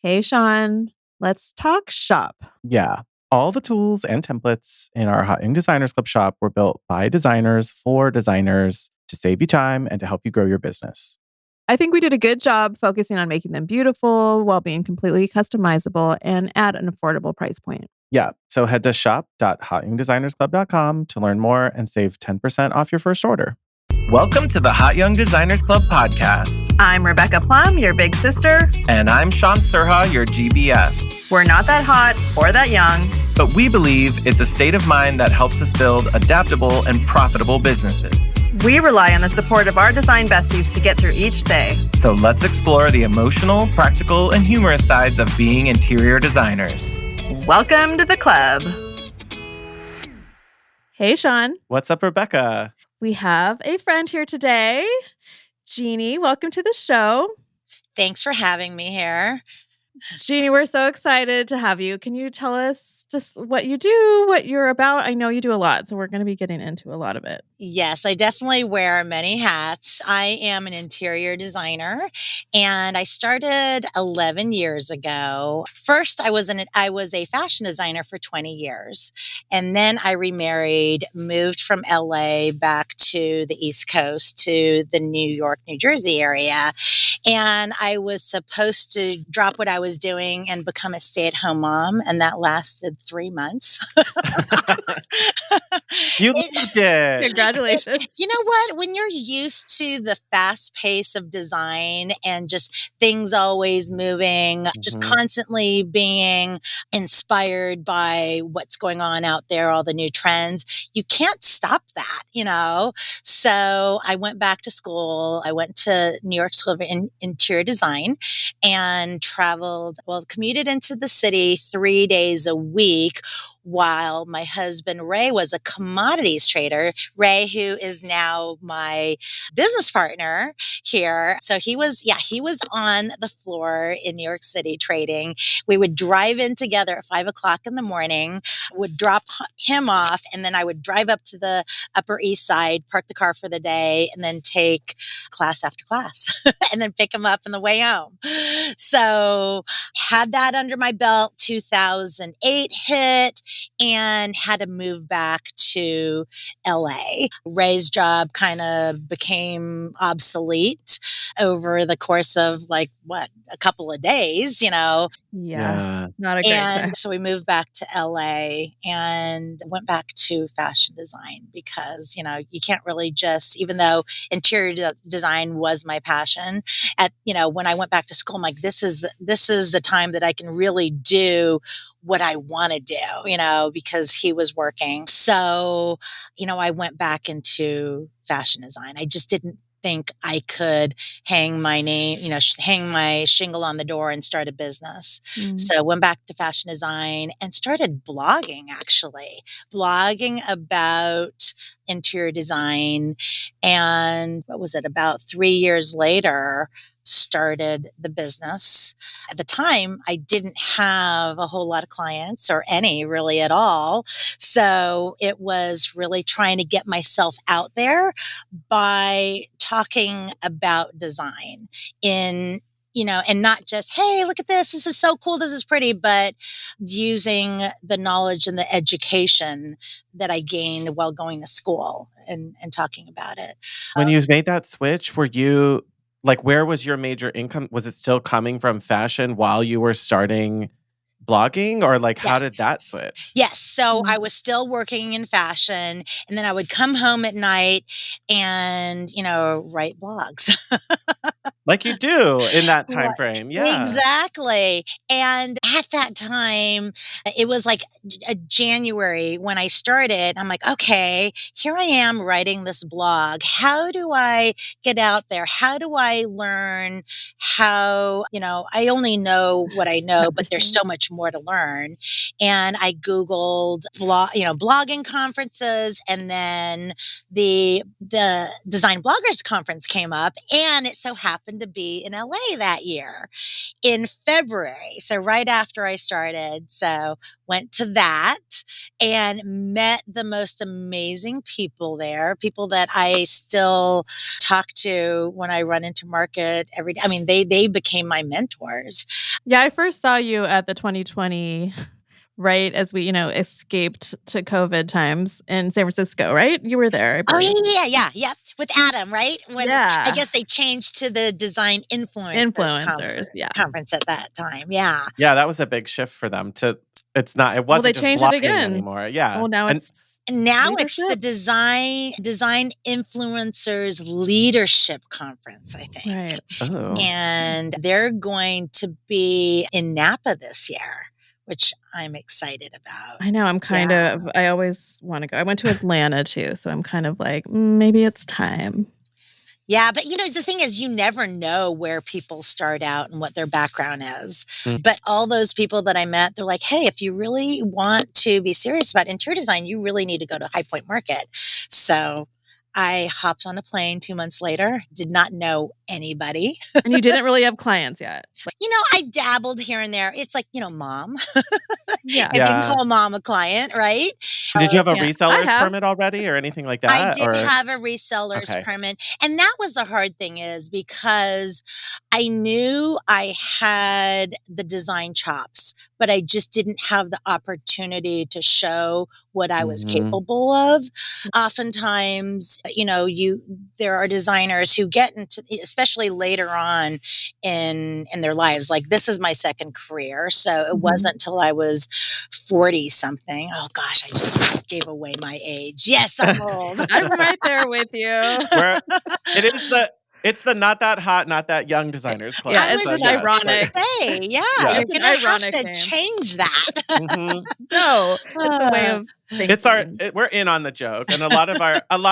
Hey, Shaun, let's talk shop. Yeah. All the tools and templates in our Hot Young Designers Club shop were built by designers for designers to save you time and to help you grow your business. I think we did a good job focusing on making them beautiful while being completely customizable and at an affordable price point. Yeah. So head to shop.hotyoungdesignersclub.com to learn more and save 10% off your first order. Welcome to the Hot Young Designers Club podcast. I'm Rebecca Plum, your big sister. And I'm Shaun Surha, your GBF. We're not that hot or that young, but we believe it's a state of mind that helps us build adaptable and profitable businesses. We rely on the support of our design besties to get through each day. So let's explore the emotional, practical, and humorous sides of being interior designers. Welcome to the club. Hey, Shaun. What's up, Rebecca? We have a friend here today. Jeanne, welcome to the show. Thanks for having me here. Jeanne, we're so excited to have you. Can you tell us just what you do, what you're about? I know you do a lot, so we're going to be getting into a lot of it. Yes, I definitely wear many hats. I am an interior designer, and I started 11 years ago. First, I was a fashion designer for 20 years, and then I remarried, moved from LA back to the East Coast to the New York, New Jersey area, and I was supposed to drop what I was doing and become a stay-at-home mom, and that lasted 3 months. You loved it. Congratulations. You know what? When you're used to the fast pace of design and just things always moving, just constantly being inspired by what's going on out there, all the new trends, you can't stop that, you know? So I went back to school. I went to New York School of Interior Design and commuted into the city 3 days a week while my husband, Ray, was a commodities trader. Ray, who is now my business partner here. So he was on the floor in New York City trading. We would drive in together at 5 o'clock in the morning, would drop him off, and then I would drive up to the Upper East Side, park the car for the day, and then take class after class and then pick him up on the way home. So had that under my belt. 2008 hit and had to move back to LA. Ray's job kind of became obsolete over the course of a couple of days, you know. Yeah. Not a great time. So we moved back to LA and went back to fashion design because, you know, you can't really even though interior design was my passion, when I went back to school, I'm like, this is the time that I can really do what I want to do, you know, because he was working. So, you know, I went back into fashion design. I just didn't think I could hang my name, hang my shingle on the door and start a business. So I went back to fashion design and started blogging about interior design. And what was it? About 3 years later, started the business. At the time, I didn't have a whole lot of clients or any really at all. So it was really trying to get myself out there by talking about design and not just, hey, look at this. This is so cool. This is pretty, but using the knowledge and the education that I gained while going to school and talking about it. When you made that switch, were you where was your major income? Was it still coming from fashion while you were starting blogging, or how did that switch? Yes. So I was still working in fashion, and then I would come home at night and, write blogs. Like you do in that time frame. Yeah. Exactly. And at that time, it was like January when I started. I'm like, okay, here I am writing this blog. How do I get out there? How do I learn how, I only know what I know, but there's so much more to learn. And I Googled blogging conferences, and then the Design Bloggers Conference came up, and it so happened happened to be in LA that year in February. So right after I started. So went to that and met the most amazing people there, people that I still talk to when I run into market every day. I mean, they became my mentors. Yeah, I first saw you at the 2020, right as we, escaped to COVID times in San Francisco, right? You were there, I Oh, believe. yeah. With Adam, right? When I Yeah. guess they changed to the Design Influencers Influencers, yeah. conference at that time. Yeah. Yeah, that was a big shift for them it Well, they wasn't just changed it blogging again. anymore. Yeah. Well, now And it's And now it's the leadership? Design Influencers Leadership Conference, I think. Right. oh. And they're going to be in Napa this year, which I'm excited about. I know, I always wanna go. I went to Atlanta too, so I'm kind of like, maybe it's time. Yeah, but the thing is, you never know where people start out and what their background is. Mm. But all those people that I met, they're like, hey, if you really want to be serious about interior design, you really need to go to High Point Market. So I hopped on a plane 2 months later, did not know anybody. And you didn't really have clients yet. I dabbled here and there. It's like, mom. Yeah. If you can call mom a client, right? Did you have a Yeah, I reseller's have. permit already or anything like I that? did Or have a reseller's okay. permit. And that was the hard thing is because I knew I had the design chops, but I just didn't have the opportunity to show what I was capable of. Oftentimes, there are designers who get into, especially later on in their lives, like this is my second career. So it wasn't until I was 40 something. Oh gosh, I just gave away my age. Yes, I'm old. I'm right there with you. It's the not that hot, not that young designers club. Yeah, I it's was an just ironic. gonna say, Yeah. you're It's an gonna have ironic to name. change that. No, it's a way of thinking. We're in on the joke, and a lot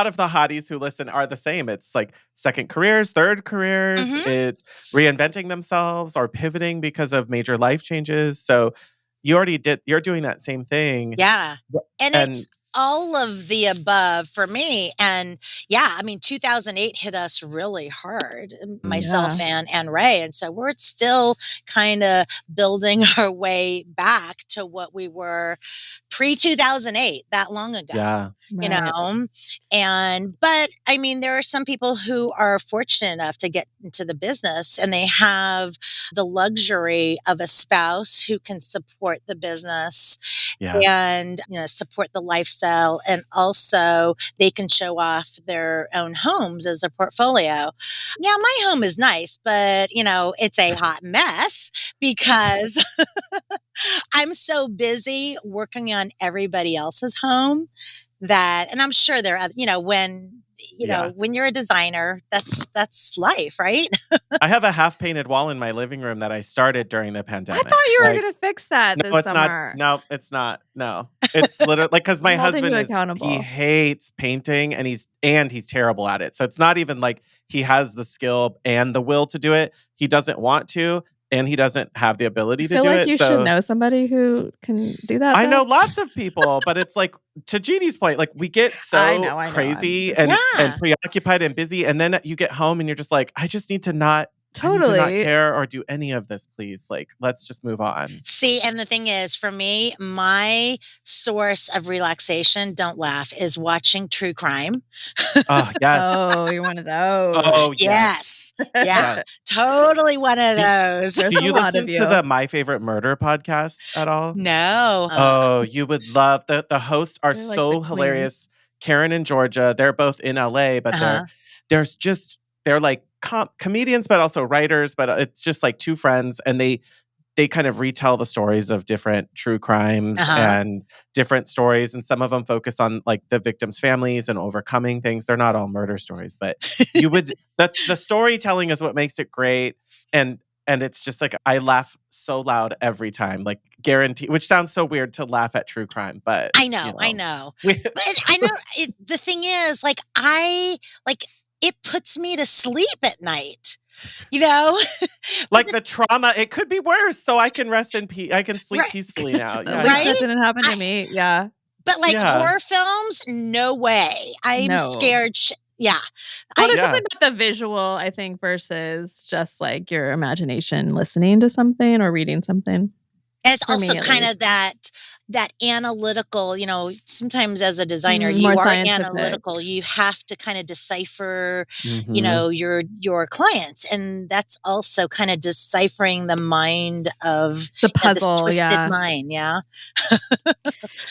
of the hotties who listen are the same. It's like second careers, third careers. Mhm. It's reinventing themselves or pivoting because of major life changes. So you're doing that same thing. Yeah. And And it's all of the above for me. And yeah, I mean, 2008 hit us really hard, myself and Ray. And so we're still kind of building our way back to what we were pre 2008, that long ago. yeah. But I mean, there are some people who are fortunate enough to get into the business and they have the luxury of a spouse who can support the business and support the lifestyle, and also they can show off their own homes as a portfolio. Yeah, my home is nice, but it's a hot mess because I'm so busy working on everybody else's home and I'm sure there are when you're a designer, that's life, right? I have a half painted wall in my living room that I started during the pandemic. I thought you were going to fix that this summer. No, it's not. No, it's literally because my husband he hates painting and he's terrible at it. So it's not even like he has the skill and the will to do it. He doesn't want to. And he doesn't have the ability to do it. I feel like you should know somebody who can do that. I know lots of people, but it's like, to Jeannie's point, like we get so crazy and preoccupied and busy. And then you get home and you're just like, I just need to not care or do any of this, please. Like, let's just move on. See, and the thing is, for me, my source of relaxation, don't laugh, is watching true crime. Oh, yes. Oh, you're one of those. Oh, yes. Yeah, totally one of those. Do you listen to the My Favorite Murder podcast at all? No. Oh, you would love the hosts are so hilarious. Karen and Georgia, they're both in LA, but they're like comedians, but also writers, but it's just like two friends, and they kind of retell the stories of different true crimes and different stories, and some of them focus on like the victims' families and overcoming things. They're not all murder stories, but the storytelling is what makes it great, and it's just like I laugh so loud every time, like guarantee. Which sounds so weird to laugh at true crime, but I know. But I know the thing is, it puts me to sleep at night. Like the trauma, it could be worse, so I can rest in peace. I can sleep peacefully now. Yeah, right? That didn't happen to me. Yeah. But horror films, no way. I'm scared Yeah. Well, I there's Yeah. something about the visual, I think, versus just like your imagination listening to something or reading something. And it's For also me, at kind least. of that analytical, sometimes as a designer, More you are scientific. analytical. You have to kind of decipher, Mhm. your clients. And that's also kind of deciphering the mind of It's a this puzzle, twisted yeah. mind. Yeah.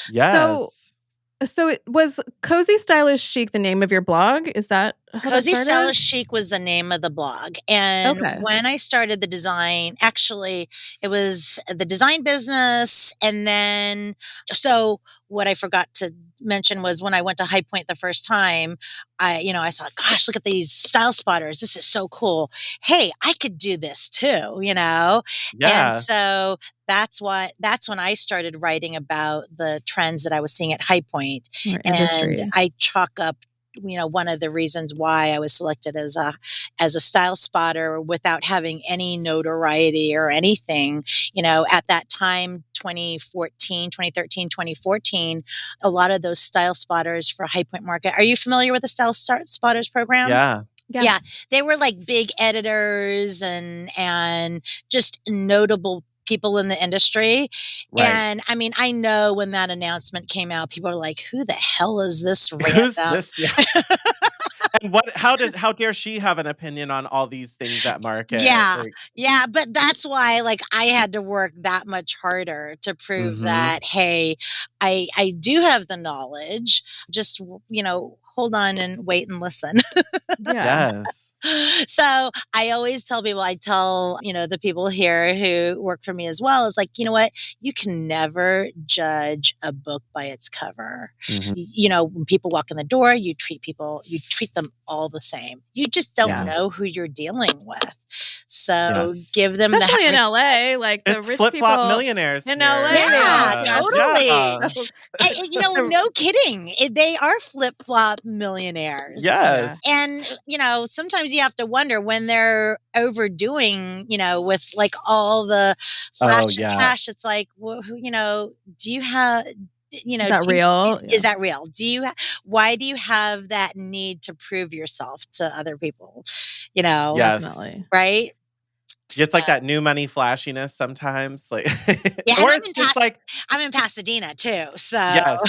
So Yes. so it was Cozy Stylish Chic the name of your blog? Is that how that Cozy started? Stylish Chic was the name of the blog. And Okay. when I started the design, actually, it was the design business. And then, so what I forgot to mention was when I went to High Point the first time, I saw, gosh, look at these style spotters. This is so cool. Hey, I could do this too. And Yeah. so that's when I started writing about the trends that I was seeing at High Point. Or And industry. I chalk up one of the reasons why I was selected as a style spotter without having any notoriety or anything, at that time, 2013, 2014, a lot of those style spotters for High Point Market. Are you familiar with the Spotters program? Yeah. Yeah. Yeah, they were like big editors and just notable people in the industry. Right. And I mean, I know when that announcement came out, people are like, who the hell is this Who's random? this? Yeah. And how dare she have an opinion on all these things at market? Yeah. Like, Yeah, but that's why like I had to work that much harder to prove mhm. that hey, I do have the knowledge. Just, hold on and wait and listen. Yeah. Yes. So I always tell people, I tell, the people here who work for me as well, is like, you know what? You can never judge a book by its cover. Mhm. When people walk in the door, you treat them all the same. You just don't Yeah. know who you're dealing with. So Yes. give them that Especially in respect. LA, like the It's rich flip-flop people millionaires in here. LA, they all Yeah, Yeah. dress totally. Yeah. so No kidding. They are flip flop millionaires. yeah. Yes. And, sometimes you have to wonder when they're overdoing, with like all the Oh, flash and yeah. cash. It's like, well, do you have, Is that real? is Yeah. that real? Why do you have that need to prove yourself to other people? Yes. Definitely. Right? It's So, like that new money flashiness sometimes, like yeah. And or it's just like I'm in Pasadena too. So, yes,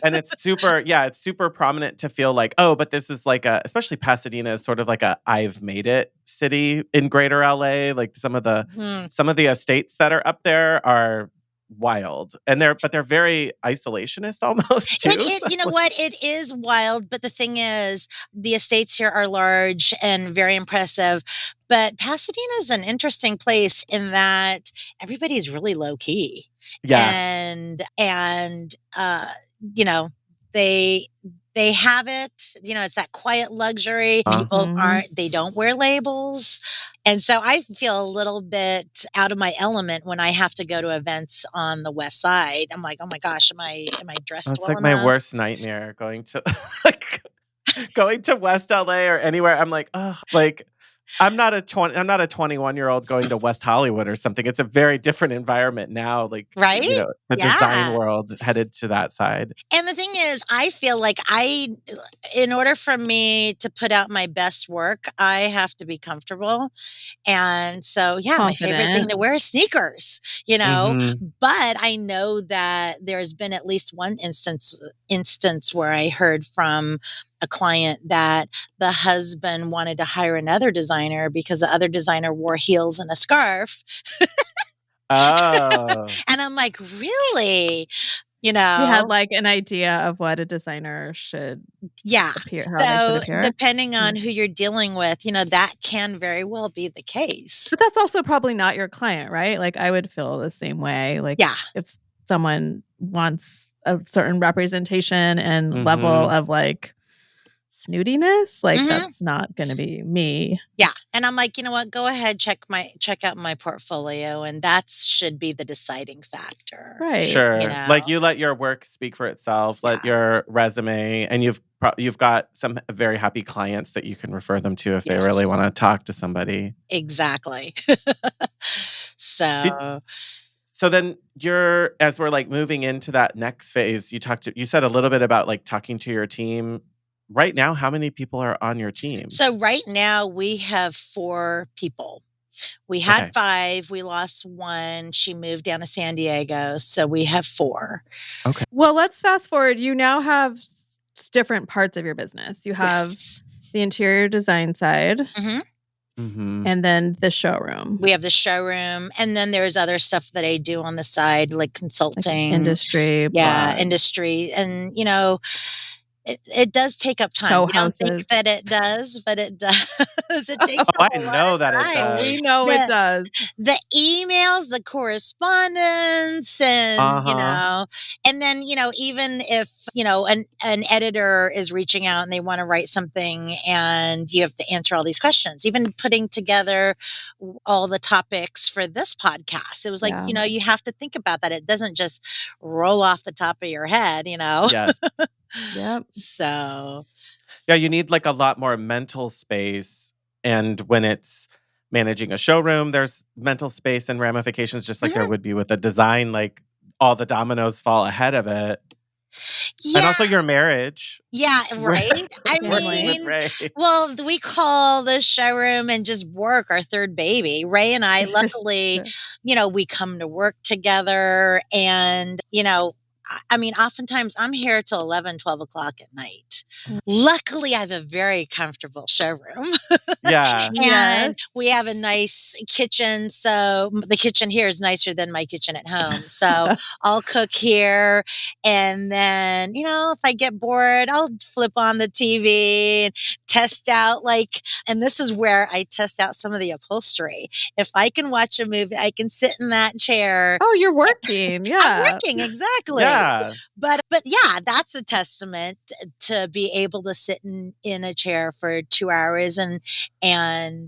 and it's super prominent to feel like, "Oh, but this is like especially Pasadena is sort of like a I've made it city in greater LA." Like hmm. some of the estates that are up there are wild, and they're very isolationist almost too, so You know what? It is wild, but the thing is, the estates here are large and very impressive. But Pasadena is an interesting place in that everybody's really low key, yeah. and you know, they they have it. It's that quiet luxury. People Mhm. they don't wear labels. And so I feel a little bit out of my element when I have to go to events on the West Side. I'm like, oh my gosh, am I dressed It's well like my enough? worst nightmare going to like going to West LA or anywhere. I'm like, "Ugh," like I'm not a 21-year-old going to West Hollywood or something. It's a very different environment now, like, Right? the design Yeah. world headed to that side. And the thing is, I feel like in order for me to put out my best work, I have to be comfortable. And so, yeah, my favorite thing Confident. to wear is sneakers. Mhm. But I know that there's been at least one instance where I heard from a client that the husband wanted to hire another designer because the other designer wore heels and a scarf. Oh. And I'm like, really? You He had, know? like, an idea of what a designer should Yeah. appear how they should So appear? depending Yeah. on who you're dealing with, that can very well be the case. But that's also probably not your client, right? Like, I would feel the same way, like, Yeah. if someone wants a certain representation and level Mhm. of, like, snootiness, like, Hmm. that's not gonna be me. Yeah. And I'm like, you know what? Go ahead, check out my portfolio. And that should be the deciding factor. Right. You Sure. know? Like, you let your work speak for itself, let Yeah. your resume and you've got some very happy clients that you can refer them to if they really Yes. wanna talk to somebody. Exactly. Did So So then as we're like moving into that next phase, you said a little bit about like talking to your team right now, how many people are on your team? So right now we have 4 people. We had 5. We lost 1. She moved down to San Diego. So we have 4. Okay. Well, let's fast forward. You now have different parts of your business. You have the interior design side. And then the showroom. We have the showroom, and then there's other stuff that I do on the side, like consulting, like industry, industry, and it does take up time. Show You don't think houses. that it does, but it does. It takes up I a lot know of that time. it does. We know it does. The emails, the correspondence, and and then even if an editor is reaching out and they want to write something, and you have to answer all these questions. Even putting together all the topics for this podcast, it was like you have to think about that. It doesn't just roll off the top of your head. Yes. Yep. So yeah, you need like a lot more mental space. And when it's managing a showroom, there's mental space and ramifications, just like there would be with a design, like all the dominoes fall ahead of it. Yeah. And also your marriage. Yeah, right? I mean, well, we call the showroom and just work our third baby. Ray and I, luckily, we come to work together, and, I mean, oftentimes I'm here till 11, 12 o'clock at night. Luckily, I have a very comfortable showroom. Yeah. And we have a nice kitchen. So the kitchen here is nicer than my kitchen at home. So I'll cook here. And then, if I get bored, I'll flip on the TV and test out and this is where I test out some of the upholstery. If I can watch a movie, I can sit in that chair. Oh, you're working. Yeah. I'm working. Exactly. Yeah. But yeah, that's a testament to be able to sit in a chair for 2 hours and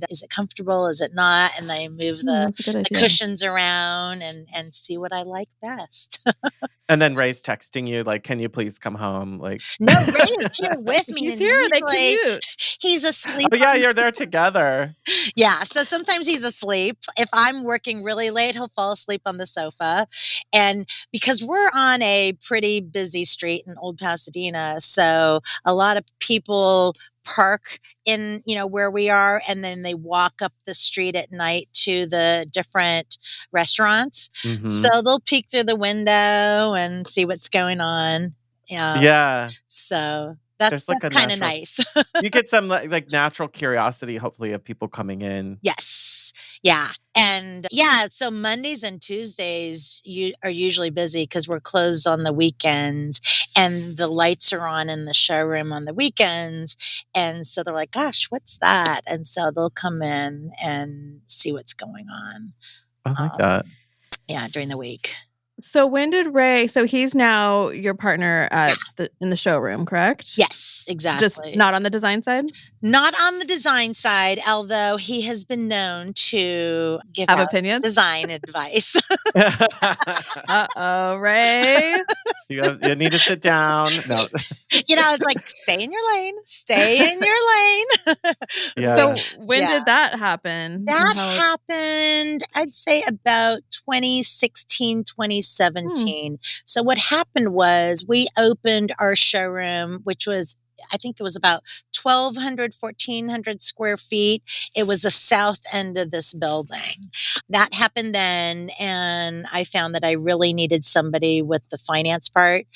is it comfortable? Is it not? And then I move the cushions around and see what I like best. And then Ray's texting you, like, can you please come home? Like, no, Ray is here with me. He's here. They commute. He's asleep. Oh, yeah, you're there together. Yeah. So sometimes he's asleep. If I'm working really late, he'll fall asleep on the sofa. And because we're on a pretty busy street in Old Pasadena, so a lot of people park in, where we are, and then they walk up the street at night to the different restaurants. So they'll peek through the window and see what's going on. Yeah. So that's kind of nice. You get some like natural curiosity, hopefully, of people coming in. Yes. Yeah. And so Mondays and Tuesdays are usually busy because we're closed on the weekends, and the lights are on in the showroom on the weekends. And so they're like, gosh, what's that? And so they'll come in and see what's going on. I like that. Yeah, during the week. So when did Ray? So he's now your partner in the showroom, correct? Yes, exactly. Just not on the design side. Not on the design side, although he has been known to have opinions, design advice. Ray. You need to sit down. No. It's like, stay in your lane. Stay in your lane. Yeah. So when did that happen? That happened, I'd say about 2016, 2017. So what happened was we opened our showroom, which was, I think it was about 1,200, 1,400 square feet. It was the south end of this building. That happened then, and I found that I really needed somebody with the finance part.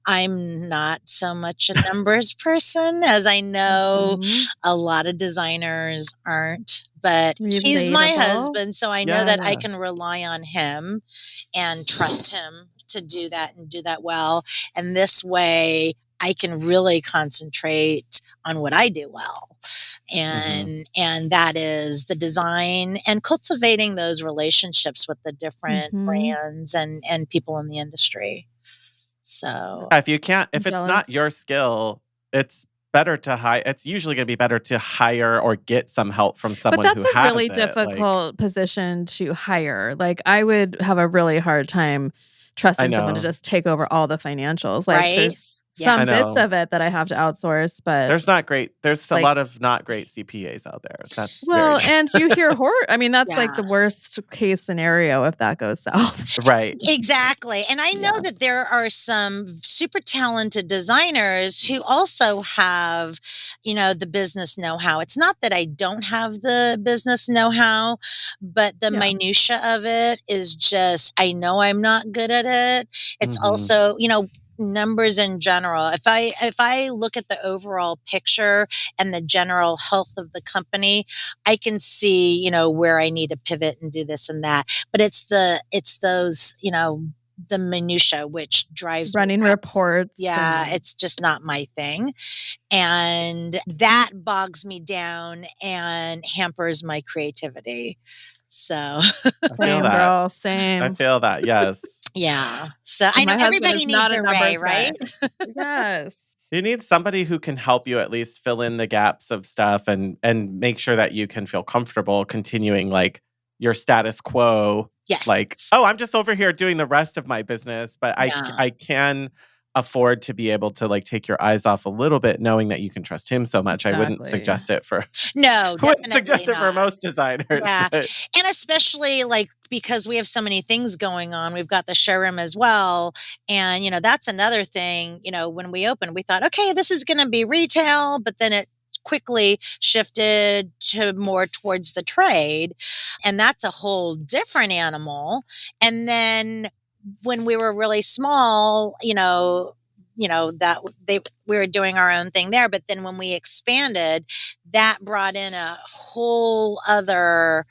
I'm not so much a numbers person, as I know a lot of designers aren't. But he's my husband, so I know that I can rely on him and trust him to do that and do that well. And this way, I can really concentrate on what I do well. And that is the design and cultivating those relationships with the different brands and people in the industry. So if it's not your skill, it's better to hire. It's usually going to be better to hire or get some help from someone who has it. But that's a really difficult position to hire. Like, I would have a really hard time trusting someone to just take over all the financials. Like, there's some bits of it that I have to outsource, but there's a lot of not great CPAs out there. That's well, very true. and you hear horror. I mean, that's like the worst case scenario if that goes south. Right. Exactly. And I know that there are some super talented designers who also have, the business know-how. It's not that I don't have the business know-how, but the minutia of it is just, I know I'm not good at it. It's also, numbers in general. If I look at the overall picture and the general health of the company, I can see, where I need to pivot and do this and that. But it's those, the minutia which drives running reports. Yeah, it's just not my thing. And that bogs me down and hampers my creativity. So I feel that. Girl, same. I feel that, yes. Yeah. So I know everybody needs their Ray, right? Yes. You need somebody who can help you at least fill in the gaps of stuff and make sure that you can feel comfortable continuing like your status quo. Yes. Like, oh, I'm just over here doing the rest of my business, but I can afford to be able to like take your eyes off a little bit, knowing that you can trust him so much. Exactly. I wouldn't suggest it for no, I wouldn't suggest it for most designers. Yeah. But. And especially like because we have so many things going on, we've got the showroom as well. And, that's another thing, when we opened, we thought, okay, this is going to be retail, but then it quickly shifted to more towards the trade. And that's a whole different animal. And then when we were really small, that we were doing our own thing there. But then when we expanded, that brought in a whole other,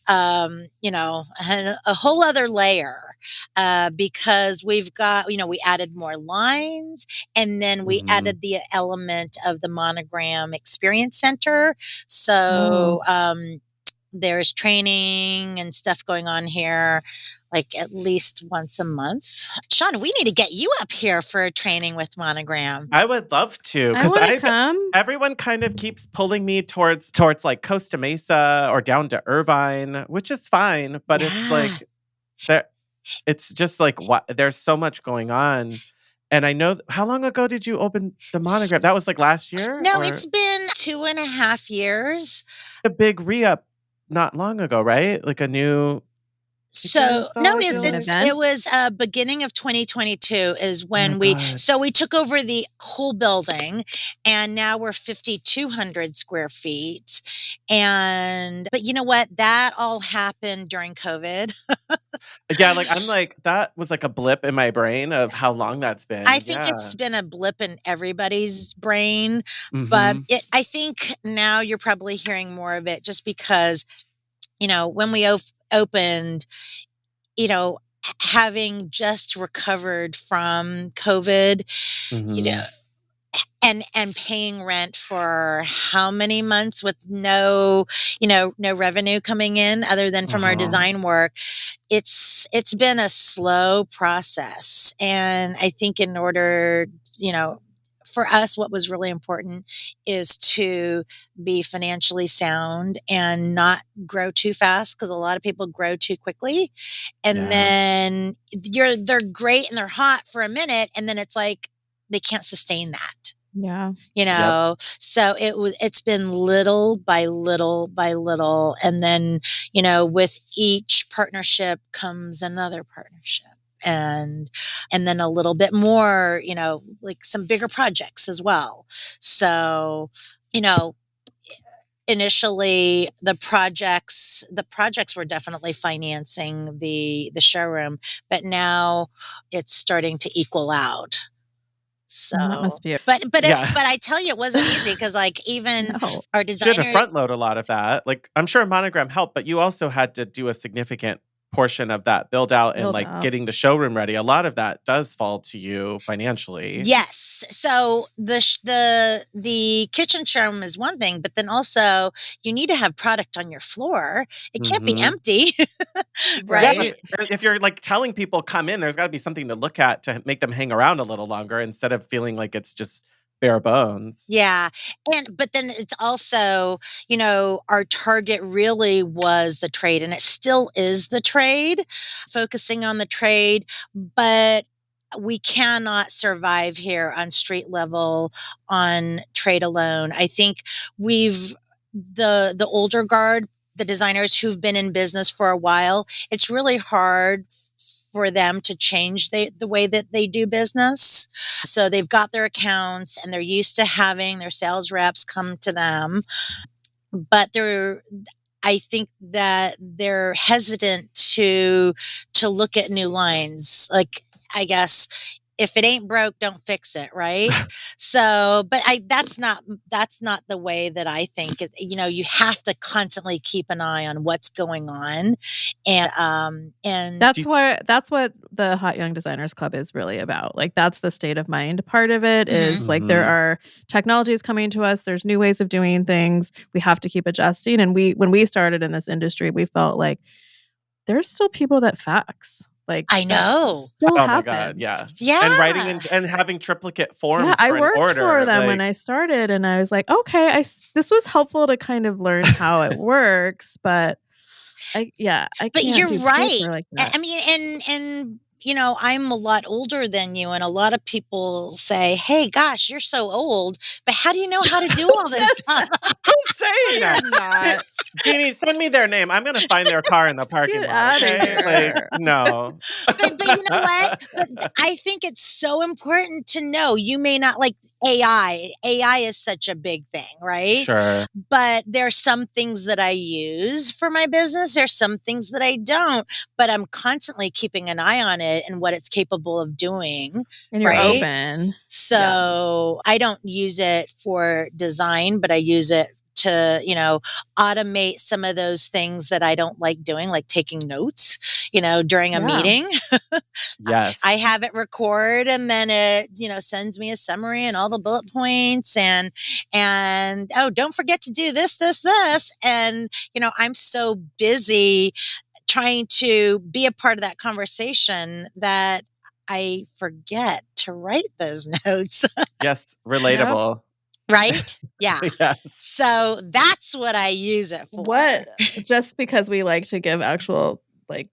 a whole other layer, because we've got, we added more lines, and then we added the element of the Monogram Experience Center. So, there's training and stuff going on here, like at least once a month. Shaun, we need to get you up here for a training with Monogram. I would love to, because everyone kind of keeps pulling me towards like Costa Mesa or down to Irvine, which is fine, but it's like it's just like there's so much going on. And I know, how long ago did you open the Monogram? That was like last year? No, it's been 2.5 years. A big re-up not long ago, right? Like a new. So no, it was beginning of 2022 is when we took over the whole building, and now we're 5,200 square feet. But you know what? That all happened during COVID. Yeah, I'm like, that was like a blip in my brain of how long that's been. I think it's been a blip in everybody's brain, but I think now you're probably hearing more of it just because, when we opened, having just recovered from COVID, and paying rent for how many months with no revenue coming in other than from our design work. It's been a slow process. And I think in order, for us, what was really important is to be financially sound and not grow too fast, because a lot of people grow too quickly. And then they're great and they're hot for a minute, and then it's like they can't sustain that. Yeah. So it's been little by little by little. And then, with each partnership comes another partnership. And then a little bit more, like some bigger projects as well. So, initially the projects were definitely financing the showroom, but now it's starting to equal out. So that must be but I tell you, it wasn't easy, because even our designer, you had to front load a lot of that. Like, I'm sure Monogram helped, but you also had to do a significant portion of that build out and getting the showroom ready. A lot of that does fall to you financially. Yes. So the kitchen showroom is one thing, but then also you need to have product on your floor. It can't be empty. Right? Yeah, if you're like telling people come in, there's got to be something to look at to make them hang around a little longer instead of feeling like it's just bare bones. Yeah. But then it's also, our target really was the trade, and it still is the trade, focusing on the trade. But we cannot survive here on street level on trade alone. I think the older guard, the designers who've been in business for a while, it's really hard for them to change the way that they do business. So they've got their accounts and they're used to having their sales reps come to them, but I think that they're hesitant to look at new lines. Like, I guess if it ain't broke, don't fix it, right? So, but that's not the way that I think it. You have to constantly keep an eye on what's going on, and that's what the Hot Young Designers Club is really about. Like, that's the state of mind part of it. Is like, there are technologies coming to us, there's new ways of doing things, we have to keep adjusting. And when we started in this industry, we felt like there's still people that fax. Like, I know. Still oh happens. my God, yeah. Yeah. And writing and having triplicate forms Yeah, for I an worked order. for them when I started, and I was like, okay, this was helpful to kind of learn how it works, but I But can't you're do right. paper like that. I mean, and I'm a lot older than you, and a lot of people say, "Hey, gosh, you're so old, but how do you know how to do all this stuff?" Who's saying that? Jeannie, send me their name. I'm going to find their car in the parking lot. Okay? Like, no. But you know what? But I think it's so important to know. You may not like AI. AI is such a big thing, right? Sure. But there are some things that I use for my business. There's some things that I don't, but I'm constantly keeping an eye on it and what it's capable of doing. And you're right? open. So I don't use it for design, but I use it to, automate some of those things that I don't like doing, like taking notes, during a meeting. Yes. I have it record, and then it, sends me a summary and all the bullet points and, oh, don't forget to do this. And, I'm so busy trying to be a part of that conversation that I forget to write those notes. Yes. Relatable. Yep. Right? Yeah. Yes. So that's what I use it for. Just because we like to give actual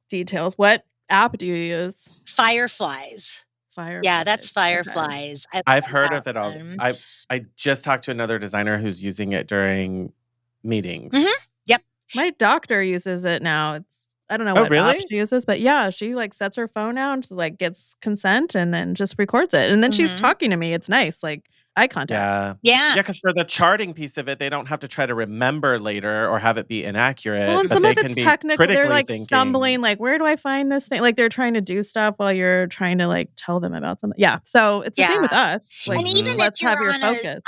details, what app do you use? Fireflies. Yeah, that's Fireflies. Okay. I've heard of it all. I just talked to another designer who's using it during meetings. Mm-hmm. Yep. My doctor uses it now. I don't know what app she uses, but yeah, she sets her phone out and gets consent and then just records it. And then she's talking to me. It's nice. Like, eye contact. Yeah. Yeah, because for the charting piece of it, they don't have to try to remember later or have it be inaccurate. Well, and but some they of it's can be technical. They're thinking. stumbling, where do I find this thing? Like, they're trying to do stuff while you're trying to tell them about something. Yeah. So it's the same with us. And even if you're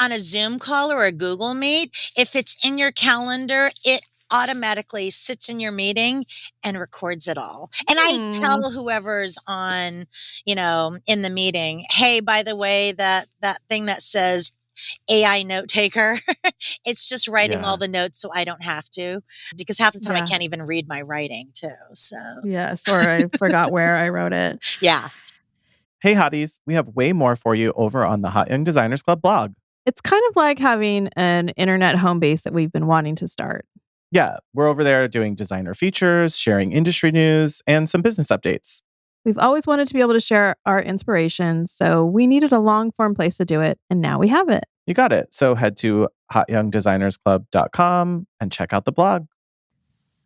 on a Zoom call or a Google Meet, if it's in your calendar, it automatically sits in your meeting and records it all. And I tell whoever's on, in the meeting, hey, by the way, that thing that says AI note taker, it's just writing all the notes so I don't have to, because half the time I can't even read my writing too. So yes, or I forgot where I wrote it. Yeah. Hey, hotties, we have way more for you over on the Hot Young Designers Club blog. It's kind of like having an internet home base that we've been wanting to start. Yeah, we're over there doing designer features, sharing industry news, and some business updates. We've always wanted to be able to share our inspirations, so we needed a long-form place to do it, and now we have it. You got it. So head to hotyoungdesignersclub.com and check out the blog.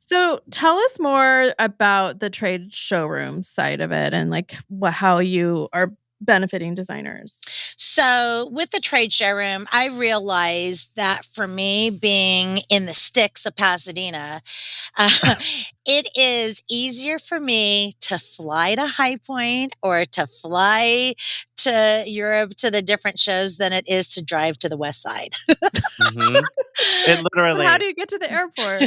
So tell us more about the trade showroom side of it and how you are benefiting designers. So with the trade showroom, I realized that for me, being in the sticks of Pasadena, it is easier for me to fly to High Point or to fly to Europe to the different shows than it is to drive to the West Side. It literally. How do you get to the airport?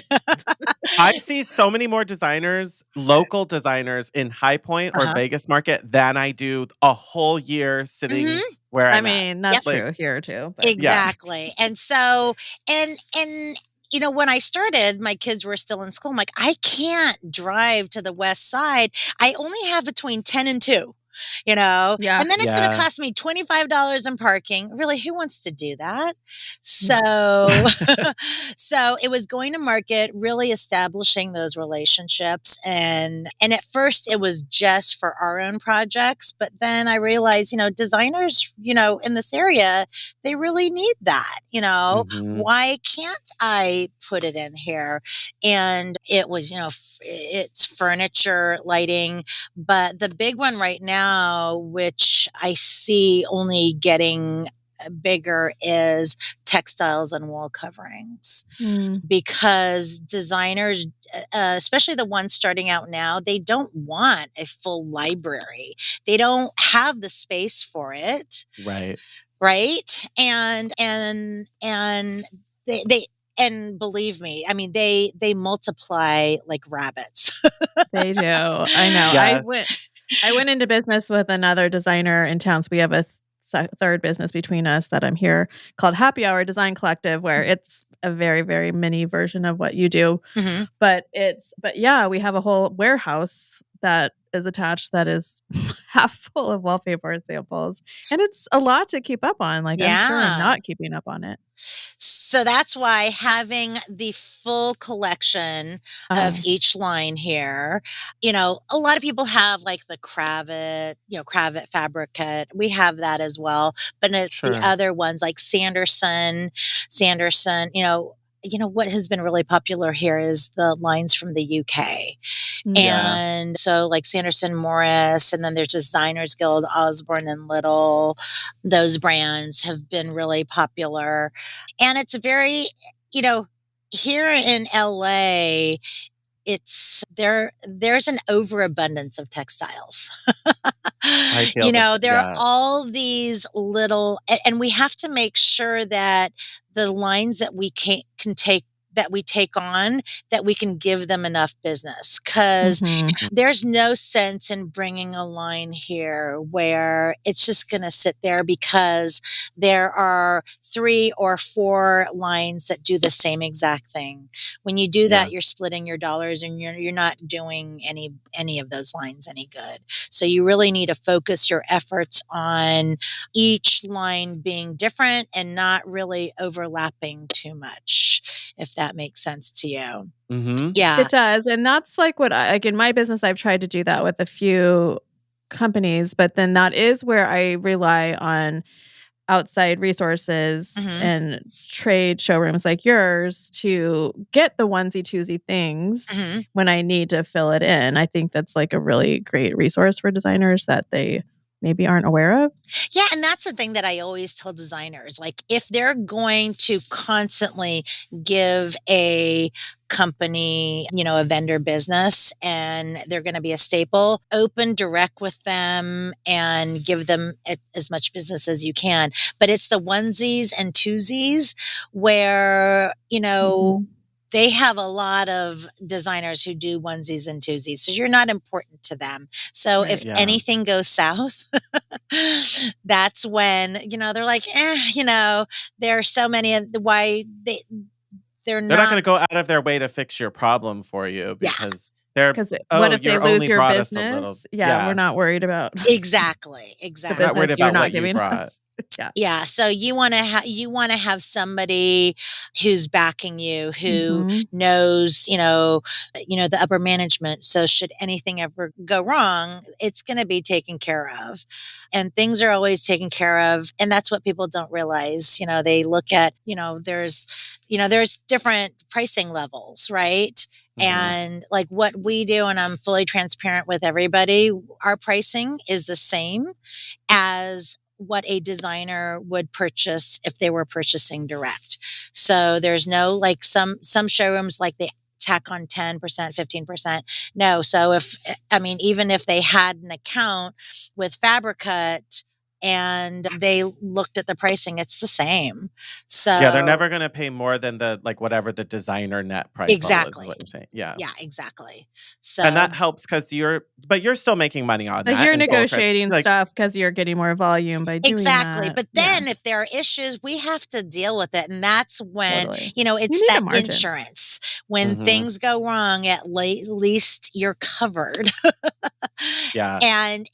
I see so many more designers, local designers in High Point or Vegas Market than I do a whole year sitting where I'm at. That's true here too. But exactly. And so, and when I started, my kids were still in school. I'm like, I can't drive to the West Side. I only have between 10 and 2. Yeah. and then it's going to Yeah. cost me $25 in parking. Really, who wants to do that? So, so it was going to market, really establishing those relationships. And at first it was just for our own projects. But then I realized, designers, in this area, they really need that, Mhm. why can't I put it in here? And it was, it's furniture, lighting, but the big one right now, which I see only getting bigger, is textiles and wall coverings. Mm. Because designers, especially the ones starting out now, they don't want a full library. They don't have the space for it. Right. Right. And they and believe me, I mean, they multiply like rabbits. They do. I know. Yes. I went into business with another designer in town. So we have a third business between us that I'm here called Happy Hour Design Collective, where it's a very, very mini version of what you do. Mhm. But yeah, we have a whole warehouse that is attached that is half full of wallpaper samples. And it's a lot to keep up on. Like, I'm sure I'm Yeah. not keeping up on it. So that's why having the full collection of each line here, a lot of people have like the cravat, cravat fabric cut. We have that as well, but it's the Sure. other ones like Sanderson, what has been really popular here is the lines from the UK. Yeah. And so like Sanderson Morris, and then there's Designers Guild, Osborne and Little. Those brands have been really popular. And it's very, here in LA, there's an overabundance of textiles. I feel There are yeah. all these little, and we have to make sure that the lines that we can take that we take on, that we can give them enough business, because there's no sense in bringing a line here where it's just going to sit there because there are 3 or 4 lines that do the same exact thing. When you do that, you're splitting your dollars, and you're not doing any of those lines any good. So you really need to focus your efforts on each line being different and not really overlapping too much, if that makes sense to you. Mhm. Yeah. It does. And that's like what like in my business, I've tried to do that with a few companies, but then that is where I rely on outside resources and trade showrooms like yours to get the onesie twosie things when I need to fill it in. I think that's like a really great resource for designers that they maybe aren't aware of. Yeah, and that's the thing that I always tell designers. Like, if they're going to constantly give a company, a vendor business, and they're going to be a staple, open direct with them and give them as much business as you can. But it's the onesies and twosies where, they have a lot of designers who do onesies and twosies. So you're not important to them. So if anything goes south, that's when, they're like, there are so many, why they're not not going to go out of their way to fix your problem for you because they're, what if they lose only your brought us a little. business? Yeah, we're not worried about Exactly. the Not worried business you're about not what you giving brought. us. Yeah. Yeah. So you want to have somebody who's backing you, who knows, the upper management. So should anything ever go wrong, it's going to be taken care of, and things are always taken care of. And that's what people don't realize. They look at, there's different pricing levels, right? And like what we do, and I'm fully transparent with everybody, our pricing is the same as what a designer would purchase if they were purchasing direct. So there's no, like some showrooms, like they tack on 10%, 15%. No. So even if they had an account with Fabricut, and they looked at the pricing. It's the same. So yeah, they're never going to pay more than the like whatever the designer net price level is what you're saying. Yeah. Yeah, exactly. And So that helps because you're still making money on Like that. you're in full negotiating like, stuff because you're getting more volume by doing exactly. that. But then if there are issues, we have to deal with it. And that's when, Totally. you You it's need a that margin. insurance. When things go wrong, at least you're covered. Yeah. And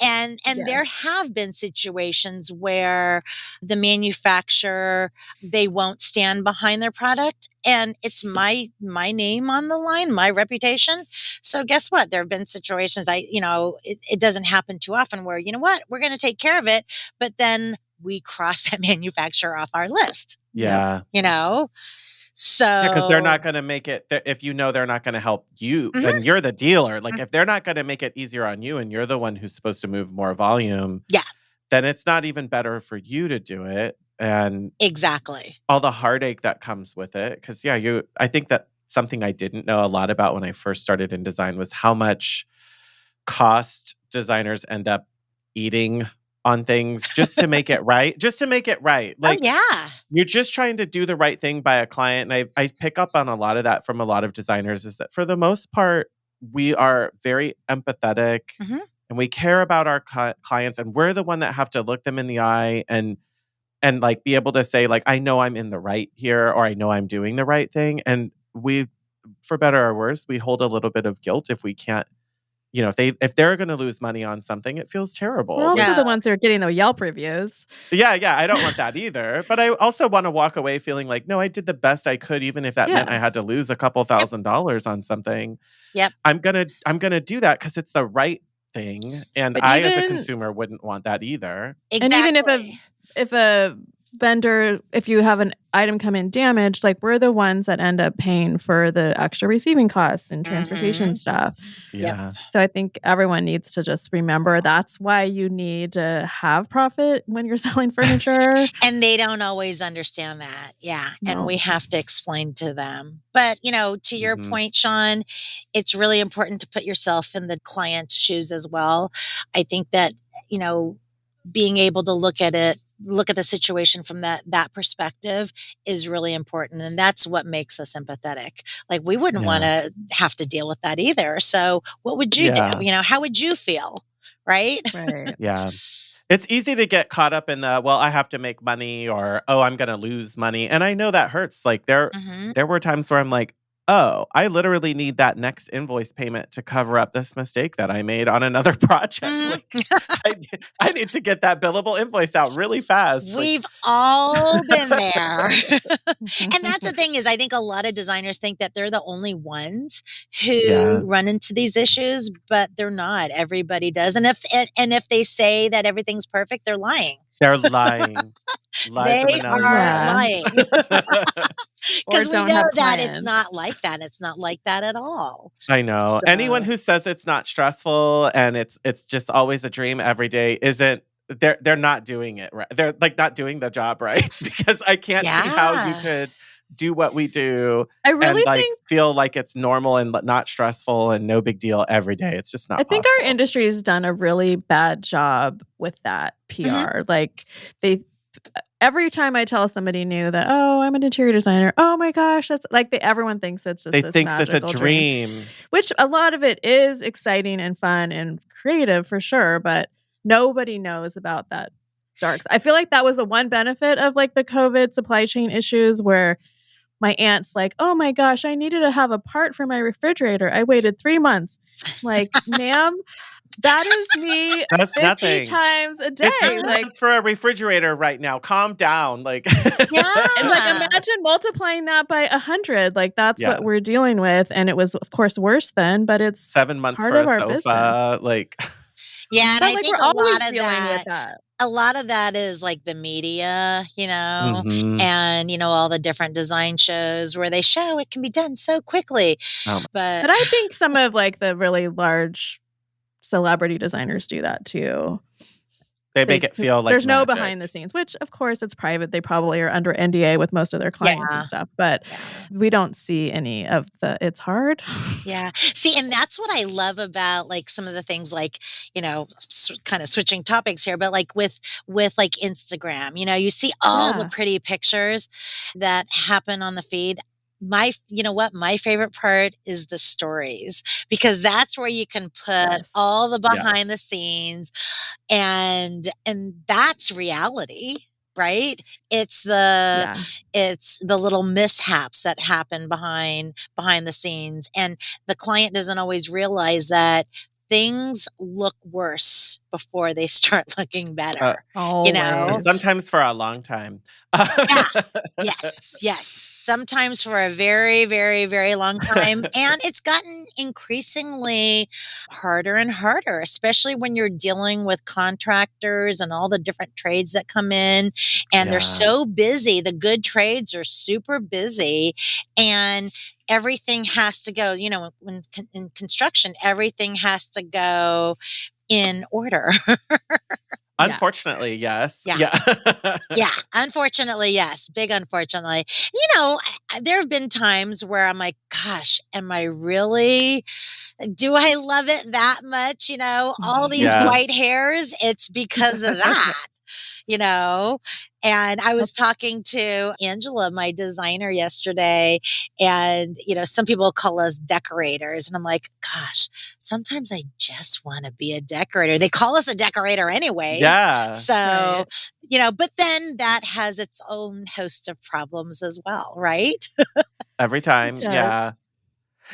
there have been situations where the manufacturer, they won't stand behind their product, and it's my name on the line, my reputation. So guess what? There have been situations it doesn't happen too often where, you know what, we're going to take care of it, but then we cross that manufacturer off our list. Yeah. So because they're not going to make it if they're not going to help you and you're the dealer. Like if they're not going to make it easier on you and you're the one who's supposed to move more volume, then it's not even better for you to do it. And exactly all the heartache that comes with it. Because I think that something I didn't know a lot about when I first started in design was how much cost designers end up eating on things just to make it right. Like, you're just trying to do the right thing by a client. And I pick up on a lot of that from a lot of designers is that for the most part, we are very empathetic and we care about our clients. And we're the one that have to look them in the eye and like be able to say like, I know I'm in the right here, or I know I'm doing the right thing. And we, for better or worse, we hold a little bit of guilt if we can't, if they're going to lose money on something, it feels terrible. We're also the ones who are getting the Yelp reviews. Yeah, I don't want that either. But I also want to walk away feeling like, no, I did the best I could, even if that meant I had to lose a couple $1,000s on something. Yep. I'm gonna do that because it's the right thing, and But I, as a consumer, wouldn't want that either. Exactly. And even if a vendor, if you have an item come in damaged, like we're the ones that end up paying for the extra receiving costs and transportation stuff. Yeah. So I think everyone needs to just remember that's why you need to have profit when you're selling furniture. And they don't always understand that. Yeah. No. And we have to explain to them. But, to your point, Shaun, it's really important to put yourself in the client's shoes as well. I think that, being able to look at the situation from that perspective is really important. And that's what makes us empathetic. Like we wouldn't want to have to deal with that either. So what would you do? How would you feel? Right. Yeah. It's easy to get caught up in the, well, I have to make money, or, oh, I'm going to lose money. And I know that hurts. Like there were times where I'm like, oh, I literally need that next invoice payment to cover up this mistake that I made on another project. Like, I need to get that billable invoice out really fast. We've all been there. And that's the thing is, I think a lot of designers think that they're the only ones who run into these issues, but they're not. Everybody does. And if they say that everything's perfect, they're lying. They're lying. They are lying. Because we know that it's not like that. It's not like that at all. I know. So, anyone who says it's not stressful and it's just always a dream every day they're not doing it right. They're like not doing the job right, because I can't see how you could do what we do. I really think feel like it's normal and not stressful and no big deal every day. It's just not possible. think our industry has done a really bad job with that PR. Like every time I tell somebody new that, oh, I'm an interior designer, oh my gosh, that's like everyone thinks it's just this magical it's a dream. Which a lot of it is exciting and fun and creative for sure, but nobody knows about that darks. I feel like that was the one benefit of like the COVID supply chain issues, where my aunt's like, oh my gosh, I needed to have a part for my refrigerator. I waited 3 months. Like, ma'am, that is me. That's 50 nothing. Times a day. It's for a refrigerator right now. Calm down. Like, and like imagine multiplying that by 100. Like that's what we're dealing with. And it was, of course, worse then. But it's 7 months part for of a our sofa. business. Like, and I think we're always dealing with that. A lot of that is like the media, and all the different design shows where they show it can be done so quickly. But I think some of like the really large celebrity designers do that too. They make it feel like there's no magic. behind the scenes, which of course it's private. They probably are under NDA with most of their clients and stuff, but we don't see any of it's hard. Yeah. See, and that's what I love about like some of the things like, kind of switching topics here, but like with like Instagram, you see all the pretty pictures that happen on the feed. My favorite part is the stories, because that's where you can put all the behind the scenes, and that's reality, right? It's the little mishaps that happen behind the scenes, and the client doesn't always realize that things look worse before they start looking better. And sometimes for a long time. Yes. Sometimes for a very, very, very long time. And it's gotten increasingly harder and harder, especially when you're dealing with contractors and all the different trades that come in. And they're so busy. The good trades are super busy. And everything has to go, when in construction, everything has to go in order. Unfortunately, yes. Yeah. Unfortunately, yes. Big unfortunately. There have been times where I'm like, gosh, am I really, do I love it that much? All these white hairs, it's because of that. And I was talking to Angela, my designer, yesterday, and, some people call us decorators. And I'm like, gosh, sometimes I just want to be a decorator. They call us a decorator anyways. Yeah. So, but then that has its own host of problems as well, right? Every time. Yeah.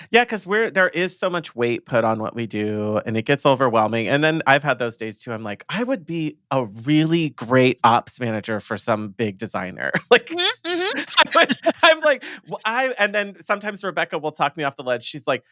Yeah, because there is so much weight put on what we do, and it gets overwhelming. And then I've had those days too. I'm like, I would be a really great ops manager for some big designer. Like, I'm like, and then sometimes Rebecca will talk me off the ledge. She's like,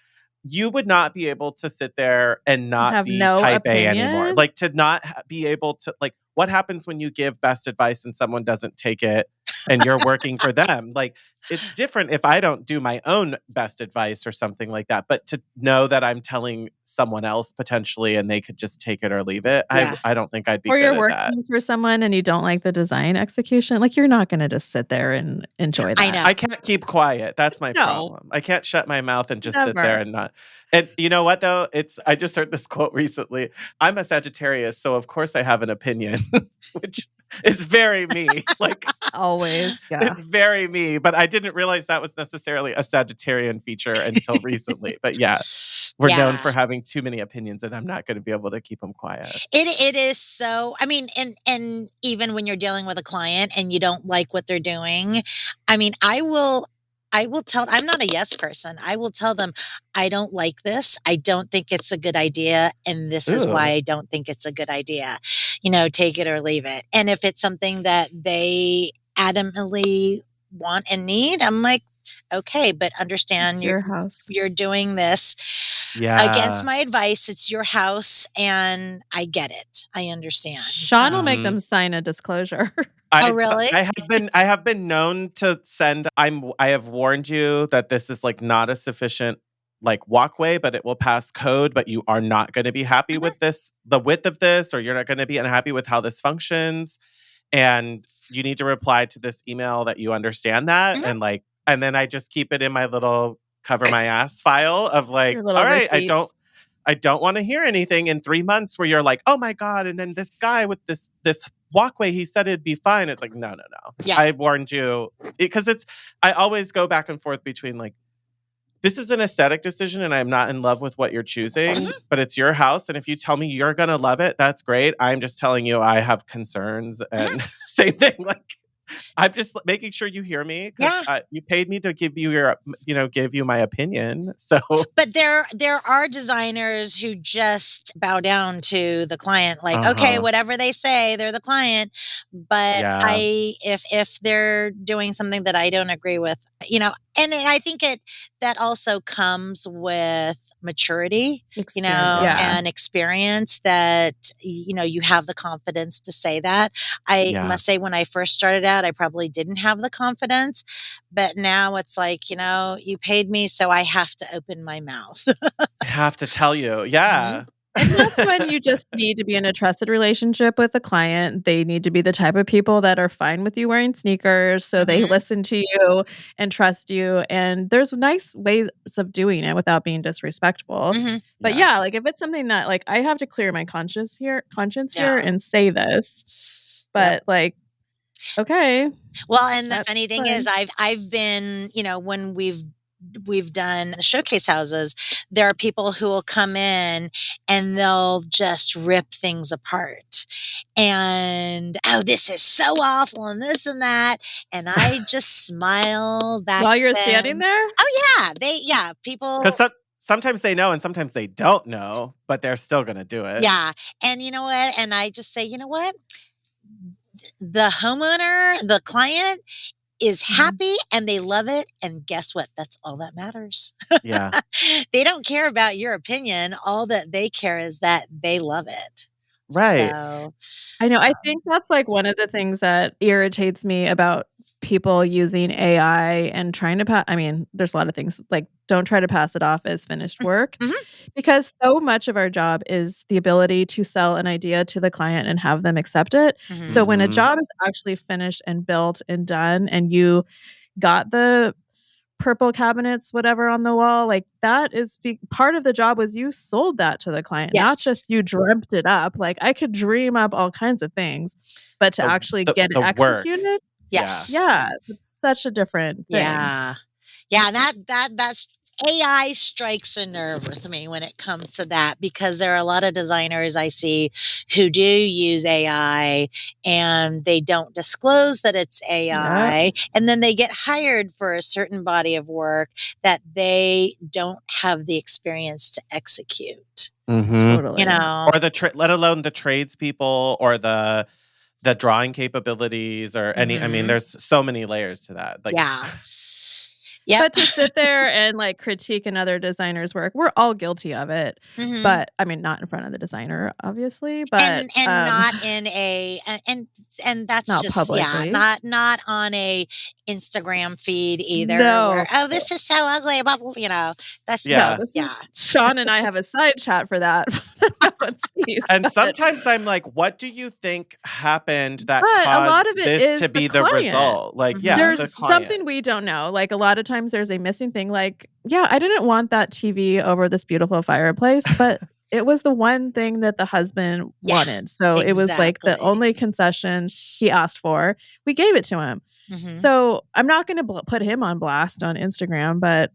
you would not be able to sit there and not have be no type A anymore. opinion? Like, to not be able to, like, what happens when you give best advice and someone doesn't take it and you're working for them? Like, it's different if I don't do my own best advice or something like that. But to know that I'm telling someone else potentially and they could just take it or leave it, I don't think I'd be or good you're at that. working for someone and you don't like the design execution. Like, you're not going to just sit there and enjoy that. I know. I can't keep quiet. That's my problem. I can't shut my mouth and just sit there and not. And you know what, though? I just heard this quote recently. I'm a Sagittarius, so of course I have an opinion, which is very me. Like, always. Yeah. It's very me, but I didn't realize that was necessarily a Sagittarian feature until recently. But we're known for having too many opinions, and I'm not going to be able to keep them quiet. It is so, I mean, and even when you're dealing with a client and you don't like what they're doing, I mean, I will tell, I'm not a yes person. I will tell them, I don't like this. I don't think it's a good idea. And this is why I don't think it's a good idea. Take it or leave it. And if it's something that they adamantly want and need, I'm like, okay, but understand your house. You're doing this against my advice. It's your house, and I get it. I understand. Shaun will make them sign a disclosure. Oh, really? I have been known to send. I have warned you that this is like not a sufficient like walkway, but it will pass code. But you are not going to be happy with this, the width of this, or you're not going to be unhappy with how this functions, and you need to reply to this email that you understand that, and then I just keep it in my little cover my ass file of like, all right, receipts. I don't want to hear anything in 3 months where you're like, oh my God. And then this guy with this walkway, he said it'd be fine. It's like, no. Yeah. I warned you, because I always go back and forth between like, this is an aesthetic decision and I'm not in love with what you're choosing, but it's your house. And if you tell me you're going to love it, that's great. I'm just telling you, I have concerns, and same thing. Like, I'm just making sure you hear me, because you paid me to give you give you my opinion. So, but there are designers who just bow down to the client, like, okay, whatever they say, they're the client. But if they're doing something that I don't agree with, and I think that also comes with maturity, and experience, that, you have the confidence to say that. I must say, when I first started out, I probably didn't have the confidence, but now it's like, you paid me, so I have to open my mouth. I have to tell you. Yeah. And that's when you just need to be in a trusted relationship with the client. They need to be the type of people that are fine with you wearing sneakers, so they listen to you and trust you, and there's nice ways of doing it without being disrespectful. But Yeah. yeah, like, if it's something that, like, I have to clear my conscience here Yeah. and say this, but, like, okay, Well, and the that's funny thing is fine. I've been, when we've done the showcase houses, there are people who will come in and they'll just rip things apart. And oh, this is so awful and this and that. And I just smile back While at you're standing them. there? Oh yeah, people. Because sometimes they know and sometimes they don't know, but they're still going to do it. Yeah. And you know what? And I just say, you know what? The homeowner, the client is happy and they love it. And guess what? That's all that matters. Yeah. They don't care about your opinion. All that they care is that they love it. Right. So, I know, I think that's, like, one of the things that irritates me about people using AI and trying to I mean, there's a lot of things, like, don't try to pass it off as finished work, mhm, because so much of our job is the ability to sell an idea to the client and have them accept it. So mhm. when a Mhm. job is actually finished and built and done, and you got the purple cabinets, whatever on the wall, like, that is part of the job was you sold that to the client, not Yes. just you dreamt it up. Like, I could dream up all kinds of things, but to The actually the get it the work. executed, Yeah. Yes. yeah, it's such a different thing. Yeah. Yeah, that's AI strikes a nerve with me when it comes to that because there are a lot of designers I see who do use AI and they don't disclose that it's Yep, AI and then they get hired for a certain body of work that they don't have the experience to execute. Mhm. You totally. know? Or let alone the tradespeople or the drawing capabilities or any I mean, Mhm. there's so many layers to that. Like Yeah. Yep. But to sit there and, like, critique another designer's work, we're all guilty of it, Mhm. but I mean, not in front of the designer, obviously, but, And not in a and that's not just publicly. not on a Instagram feed either where, No. "Oh, this is so ugly," blah, blah, that's No, yeah. just this yeah. is Shaun and I have a side chat for that that no one sees, And but sometimes I'm like, what do you think happened that a lot caused of it this is to the be the client. result? Like, yeah, Mhm. the There's client. something we don't know, like, a lot of times there's a missing thing, like, yeah, I didn't want that TV over this beautiful fireplace, but it was the one thing that the husband Yeah, wanted, so it was, like, the exactly. only concession he asked for. We gave it to him. Mhm. So, I'm not gonna put him on blast on Instagram, but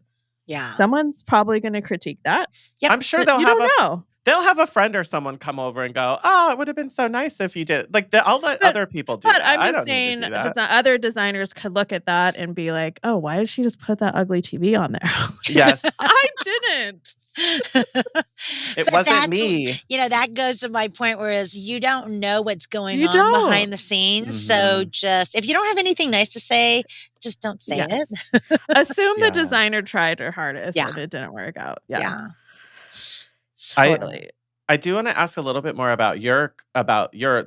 Yeah. someone's probably gonna critique that, Yep. I'm sure but you don't know. they'll have a friend or someone come over and go, "Oh, it would have been so nice if you did." Like, I'll let But other people do but that. I'm I just don't need to saying do that. other designers could look at that and be like, "Oh, why did she just put that ugly TV on there?" Yes. I didn't. It But wasn't that's me. that goes to my point, whereas you don't know what's going You on don't. behind the scenes, so Mhm. just if you don't have anything nice to say, just don't say it. Yes. Assume the Yeah. designer tried her hardest Yeah, and it didn't work out. Yeah, yeah. I So totally. I do wanna ask a little bit more about your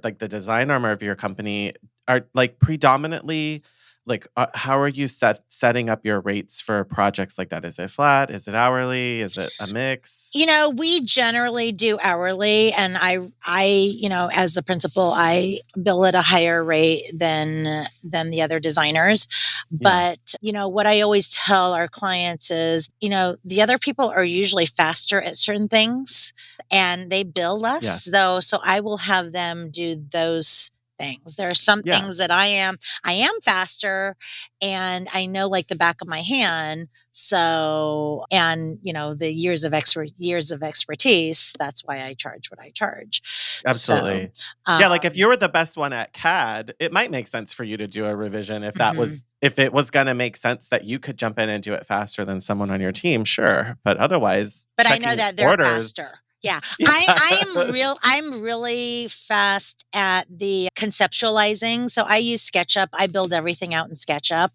like, the design arm of your company. Are, like, predominantly, like, how are you setting up your rates for projects like that? Is it flat? Is it hourly? Is it a mix? We generally do hourly, and as the principal, I bill at a higher rate than the other designers. Yeah. But what I always tell our clients is, the other people are usually faster at certain things, and they bill less, Yes. though. So I will have them do those things. There are some Yeah. things that I am faster, and I know like the back of my hand. So, and the years of expertise, that's why I charge what I charge. So, Absolutely. um, Yeah, like, if you were the best one at CAD, it might make sense for you to do a revision mhm. if it was gonna make sense that you could jump in and do it faster than someone on your team, sure. But otherwise, But I know checking that they're faster. orders. Yeah. Yeah. I'm really fast at the conceptualizing. So I use SketchUp. I build everything out in SketchUp.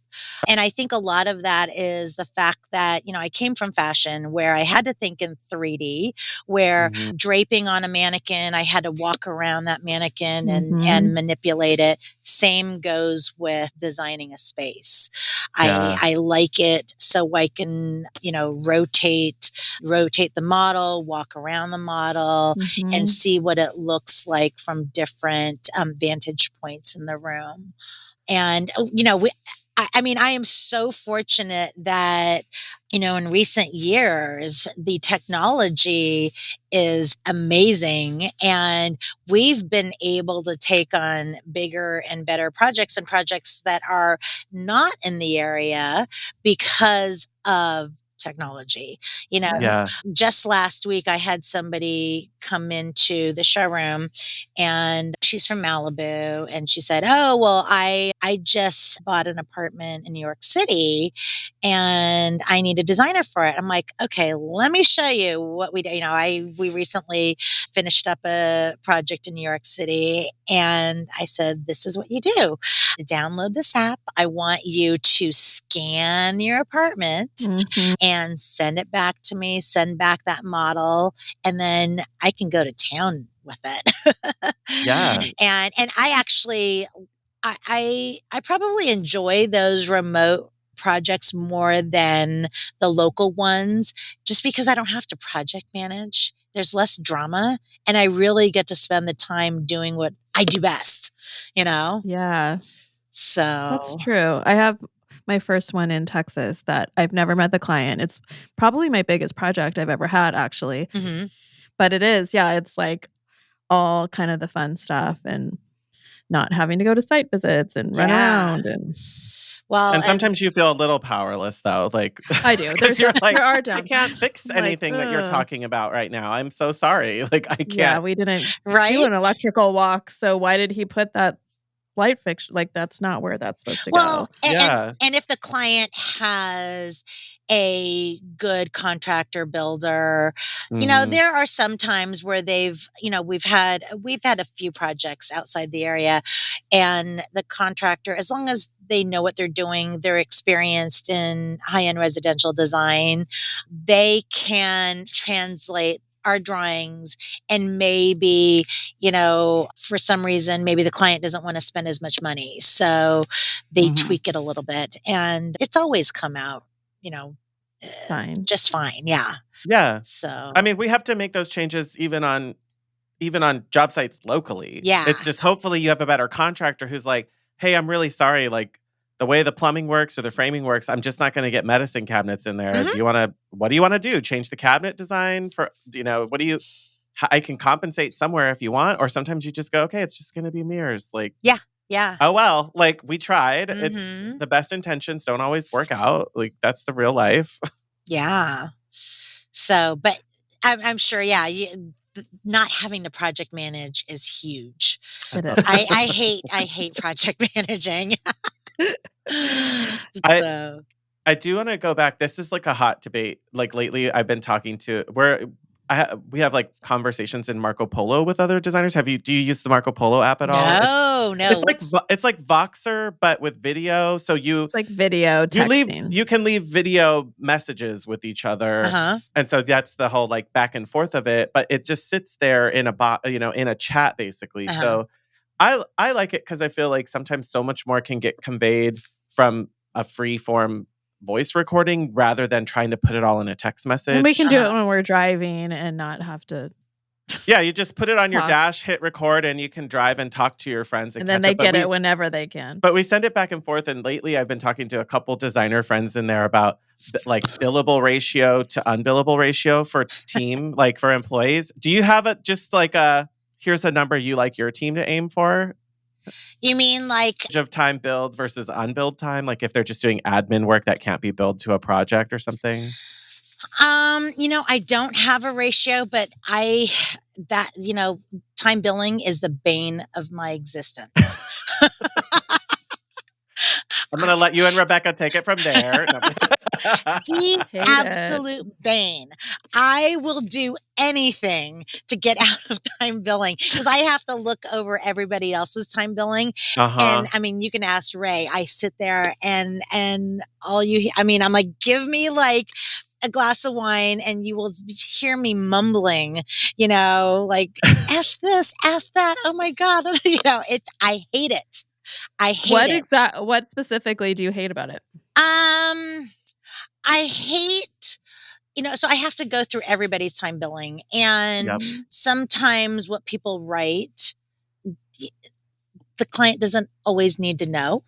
And I think a lot of that is the fact that, I came from fashion where I had to think in 3D, where Mhm. draping on a mannequin, I had to walk around that mannequin and Mhm. manipulate it. Same goes with designing a space. Yeah. I like it so I can, rotate the model, walk around the model and see what it looks like from different vantage points in the room. And, I mean, I am so fortunate that, in recent years, the technology is amazing and we've been able to take on bigger and better projects and projects that are not in the area because of technology. Just last week, I had somebody come into the showroom and she's from Malibu and she said, "Oh, well, I just bought an apartment in New York City and I need a designer for it." I'm like, "Okay, let me show you what we do." We recently finished up a project in New York City and I said, "This is what you do. Download this app. I want you to scan your apartment and send it back to me, send back that model, and then I can go to town with it." Yeah. And I actually I probably enjoy those remote projects more than the local ones just because I don't have to project manage. There's less drama and I really get to spend the time doing what I do best, Yeah. So That's true. I have my first one in Texas that I've never met the client. It's probably my biggest project I've ever had, actually. But it is, yeah, it's like all kind of the fun stuff and not having to go to site visits and run around and and sometimes you feel a little powerless though, like I do. because you're like, there are I can't fix anything that you're talking about right now. I'm so sorry. Like I can't. Yeah, we didn't right? do an electrical walk, so why did he put that light fixture? Like that's not where that's supposed to go. And if the client has a good contractor builder, there are some times where we've had a few projects outside the area and the contractor, as long as they know what they're doing, they're experienced in high-end residential design, they can translate our drawings and maybe, for some reason, maybe the client doesn't want to spend as much money. So they tweak it a little bit and it's always come out, fine. Just fine. Yeah. Yeah. So, I mean, we have to make those changes even on job sites locally. Yeah. It's just hopefully you have a better contractor who's like, "Hey, I'm really sorry. Like the way the plumbing works or the framing works, I'm just not going to get medicine cabinets in there. What do you want to do? Change the cabinet design for, I can compensate somewhere if you want." Or sometimes you just go, "Okay, it's just going to be mirrors." Like, yeah. Oh, well, like we tried. It's the best intentions don't always work out. Like that's the real life. Yeah. So, but I'm sure, not having to project manage is huge. It is. I hate project managing. I do want to go back. This is like a hot debate. Like lately, I've been talking to we have like conversations in Marco Polo with other designers. Do you use the Marco Polo app at all? No. It's like Voxer, but with video. So it's like video texting. You can leave video messages with each other, and so that's the whole like back and forth of it. But it just sits there in in a chat basically. So I like it because I feel like sometimes so much more can get conveyed from a free form voice recording rather than trying to put it all in a text message. And we can do it when we're driving and not have to. Yeah, you just put it on your dash, hit record, and you can drive and talk to your friends. And then they get it whenever they can. But we send it back and forth. And lately I've been talking to a couple designer friends in there about like billable ratio to unbillable ratio for team, like for employees. Do you have here's a number you like your team to aim for? You mean like of time billed versus unbilled time? Like if they're just doing admin work that can't be billed to a project or something? I don't have a ratio, but time billing is the bane of my existence. I'm going to let you and Rebecca take it from there. The absolute bane. I will do anything to get out of time billing because I have to look over everybody else's time billing. And I mean, you can ask Ray. I sit there and I'm like, give me like a glass of wine and you will hear me mumbling, like F this, F that. Oh my God. I hate it. I hate it. What specifically do you hate about it? I hate so I have to go through everybody's time billing. And sometimes what people write, the client doesn't always need to know.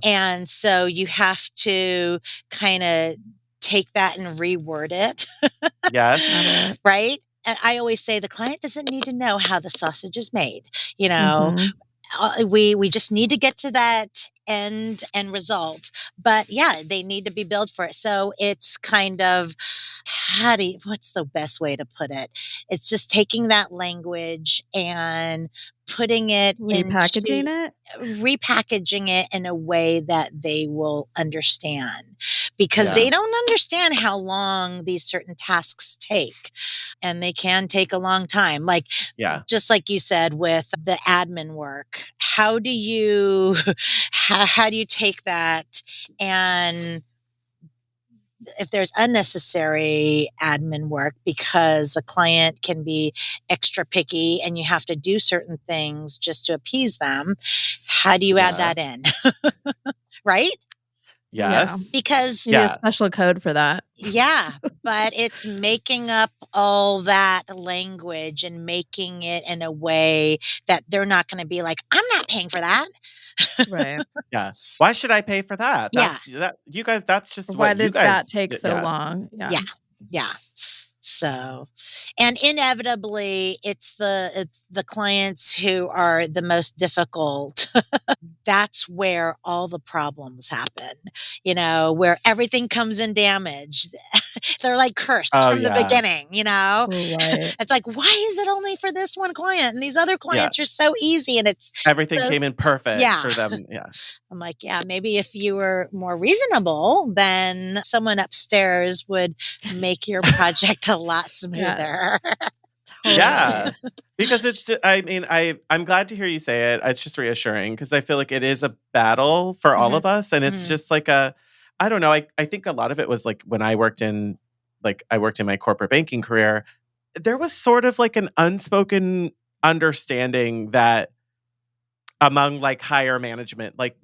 And so you have to kind of take that and reword it. Yes. Right? And I always say the client doesn't need to know how the sausage is made. We just need to get to that end result. But yeah, they need to be billed for it. So it's kind of, what's the best way to put it? It's just taking that language and putting it repackaging it in a way that they will understand, because they don't understand how long these certain tasks take, and they can take a long time. Like, just like you said with the admin work, how do you take that, and if there's unnecessary admin work because a client can be extra picky and you have to do certain things just to appease them, how do you add that in? Right? Yes. Because you need a special code for that. Yeah, but it's making up all that language and making it in a way that they're not going to be like, I'm not paying for that. Right. Yeah. Why should I pay for that? That's you guys, that's just why what you did guys that take so long? Yeah. So, and inevitably it's the clients who are the most difficult. That's where all the problems happen, where everything comes in damaged. They're like cursed from the beginning, Right. It's like, why is it only for this one client? And these other clients are so easy, and everything came in perfect for them. Yeah. I'm like, maybe if you were more reasonable, then someone upstairs would make your project a lot smoother. Yeah, because I'm glad to hear you say it. It's just reassuring because I feel like it is a battle for all of us. And it's just like I don't know. I think a lot of it was like when I worked in my corporate banking career, there was sort of like an unspoken understanding that among like higher management, like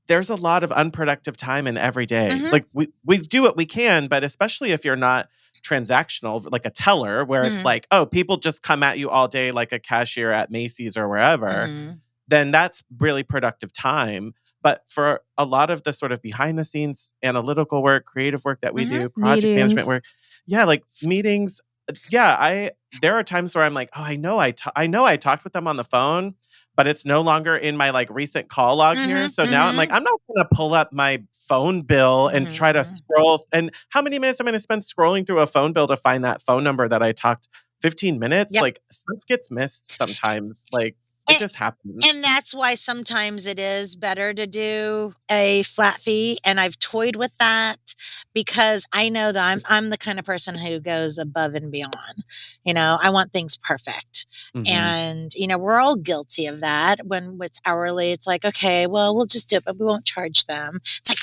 there's a lot of unproductive time in every day. Like we do what we can, but especially if you're not transactional, like a teller, where it's like, oh, people just come at you all day like a cashier at Macy's or wherever, then that's really productive time. But for a lot of the sort of behind the scenes analytical work, creative work that we do, project management work, like meetings, there are times where I'm like, oh, I know I talked with them on the phone, but it's no longer in my like recent call log here. So now I'm like, I'm not going to pull up my phone bill and try to scroll. And how many minutes I'm going to spend scrolling through a phone bill to find that phone number that I talked 15 minutes? Like stuff gets missed sometimes. Like it just happens. And that's why sometimes it is better to do a flat fee. And I've toyed with that because I know that I'm the kind of person who goes above and beyond. I want things perfect. And, we're all guilty of that. When it's hourly, it's like, okay, well, we'll just do it, but we won't charge them. It's like,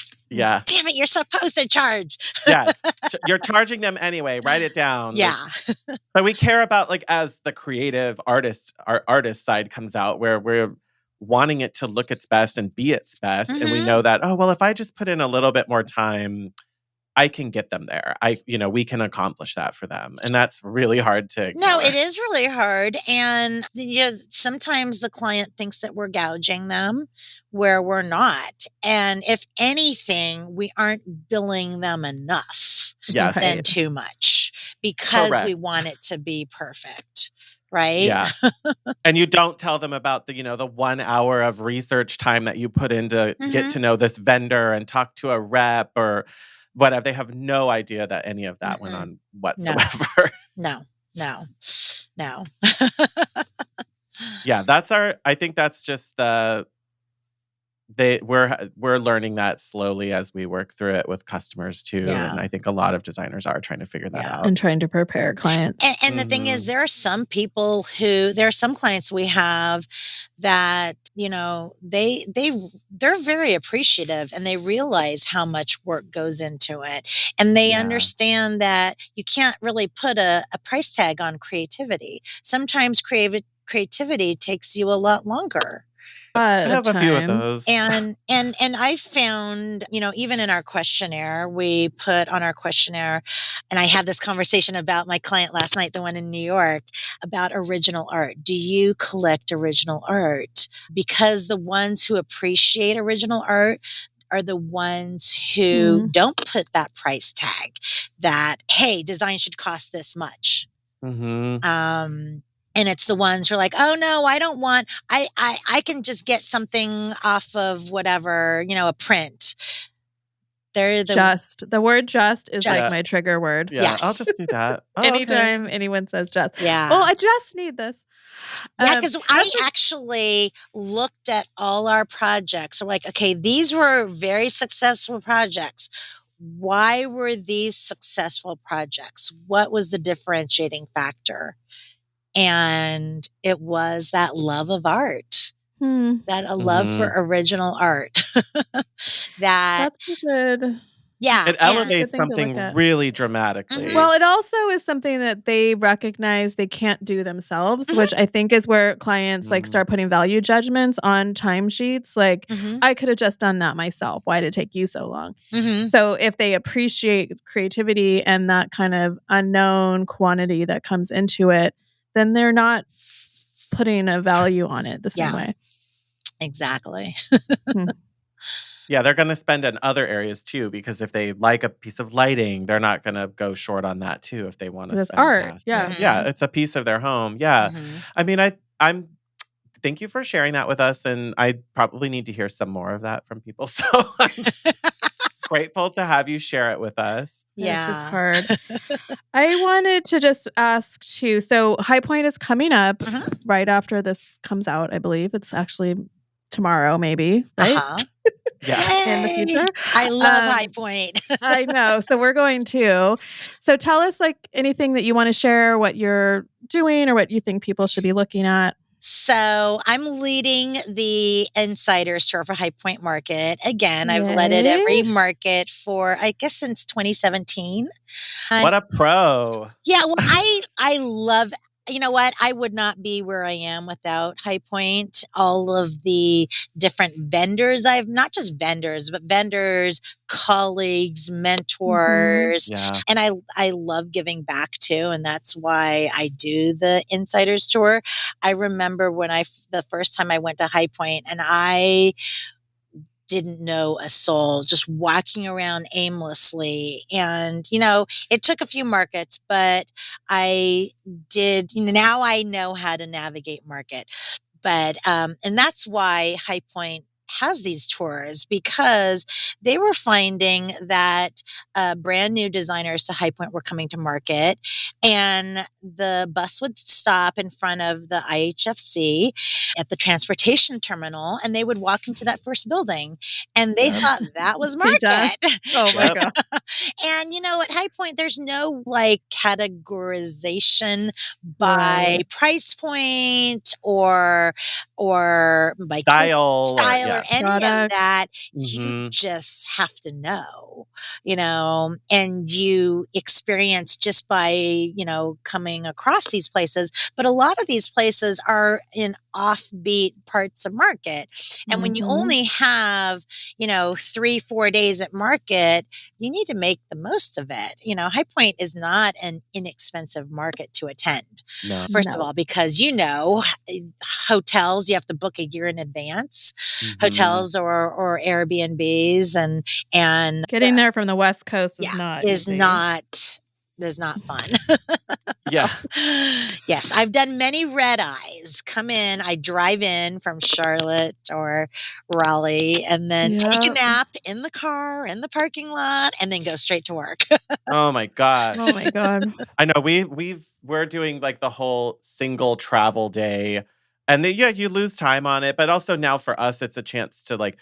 damn it, you're supposed to charge. Yes. You're charging them anyway. Write it down. Yeah. But we care about like as the creative artist, our artist side comes out where we're wanting it to look its best and be its best. And we know that, oh, well, if I just put in a little bit more time, I can get them there. We can accomplish that for them. And that's really hard to ignore. No, it is really hard. And, sometimes the client thinks that we're gouging them where we're not. And if anything, we aren't billing them enough than too much because we want it to be perfect. Right? Yeah. And you don't tell them about the 1 hour of research time that you put in to get to know this vendor and talk to a rep or whatever. They have no idea that any of that went on whatsoever. No. Yeah, I think that's just we're learning that slowly as we work through it with customers too. And I think a lot of designers are trying to figure that out. And trying to prepare clients. And the thing is, there are some clients we have that, they're very appreciative and they realize how much work goes into it. And they understand that you can't really put a price tag on creativity. Sometimes creativity takes you a lot longer. I have a few of those. And I found, even in our questionnaire, we put on our questionnaire, and I had this conversation about my client last night, the one in New York, about original art. Do you collect original art? Because the ones who appreciate original art are the ones who don't put that price tag that, hey, design should cost this much. And it's the ones who are like, oh no, I don't want, I can just get something off of whatever, a print. They're the word just is like my trigger word. Yeah, yes. I'll just do that. Anytime anyone says just. Yeah. Well, I just need this. Yeah, because I actually looked at all our projects. So like, okay, these were very successful projects. Why were these successful projects? What was the differentiating factor? And it was that love of art, that a love for original art. That's good. Yeah. It elevates something really dramatically. Well, it also is something that they recognize they can't do themselves, which I think is where clients like start putting value judgments on timesheets. Like, I could have just done that myself. Why did it take you so long? So if they appreciate creativity and that kind of unknown quantity that comes into it, then they're not putting a value on it the same way. Exactly. Yeah, they're going to spend in other areas too, because if they like a piece of lighting, they're not going to go short on that too if they want to spend art. past. Yeah. Yeah, it's a piece of their home. Yeah. I mean, I'm thank you for sharing that with us, and I probably need to hear some more of that from people. So I'm grateful to have you share it with us. Yeah. It's just hard. I wanted to just ask too. So High Point is coming up right after this comes out, I believe. It's actually tomorrow, maybe, right? Yeah. In the future. I love High Point. I know. So we're going to. So tell us like anything that you want to share, what you're doing or what you think people should be looking at. So I'm leading the Insiders Tour for High Point Market. Again, I've led it every market for, I guess, since 2017. What a pro. Yeah, well, I love, you know what? I would not be where I am without High Point. All of the different vendors not just vendors, but vendors, colleagues, mentors. And I love giving back too. And that's why I do the Insiders Tour. I remember when the first time I went to High Point and I didn't know a soul, just walking around aimlessly. And, it took a few markets, but I did, now I know how to navigate market. But, and that's why High Point has these tours, because they were finding that brand new designers to High Point were coming to market, and the bus would stop in front of the IHFC at the transportation terminal, and they would walk into that first building, and they thought that was market. Oh my God. And at High Point, there's no like categorization by price point or by style or any of that. You just have to know, and you experience just by, coming across these places. But a lot of these places are in offbeat parts of market. And when you only have, 3-4 days at market, you need to make the most of it. High Point is not an inexpensive market to attend. No. First of all, because, hotels, you have to book a year in advance, hotels or Airbnbs and getting there from the West Coast is not fun. Yeah. Yes, I've done many red eyes. Come in, I drive in from Charlotte or Raleigh and then take a nap in the car, in the parking lot, and then go straight to work. Oh my God. Oh my God. I know we're doing like the whole single travel day, and you lose time on it, but also now for us, it's a chance to like,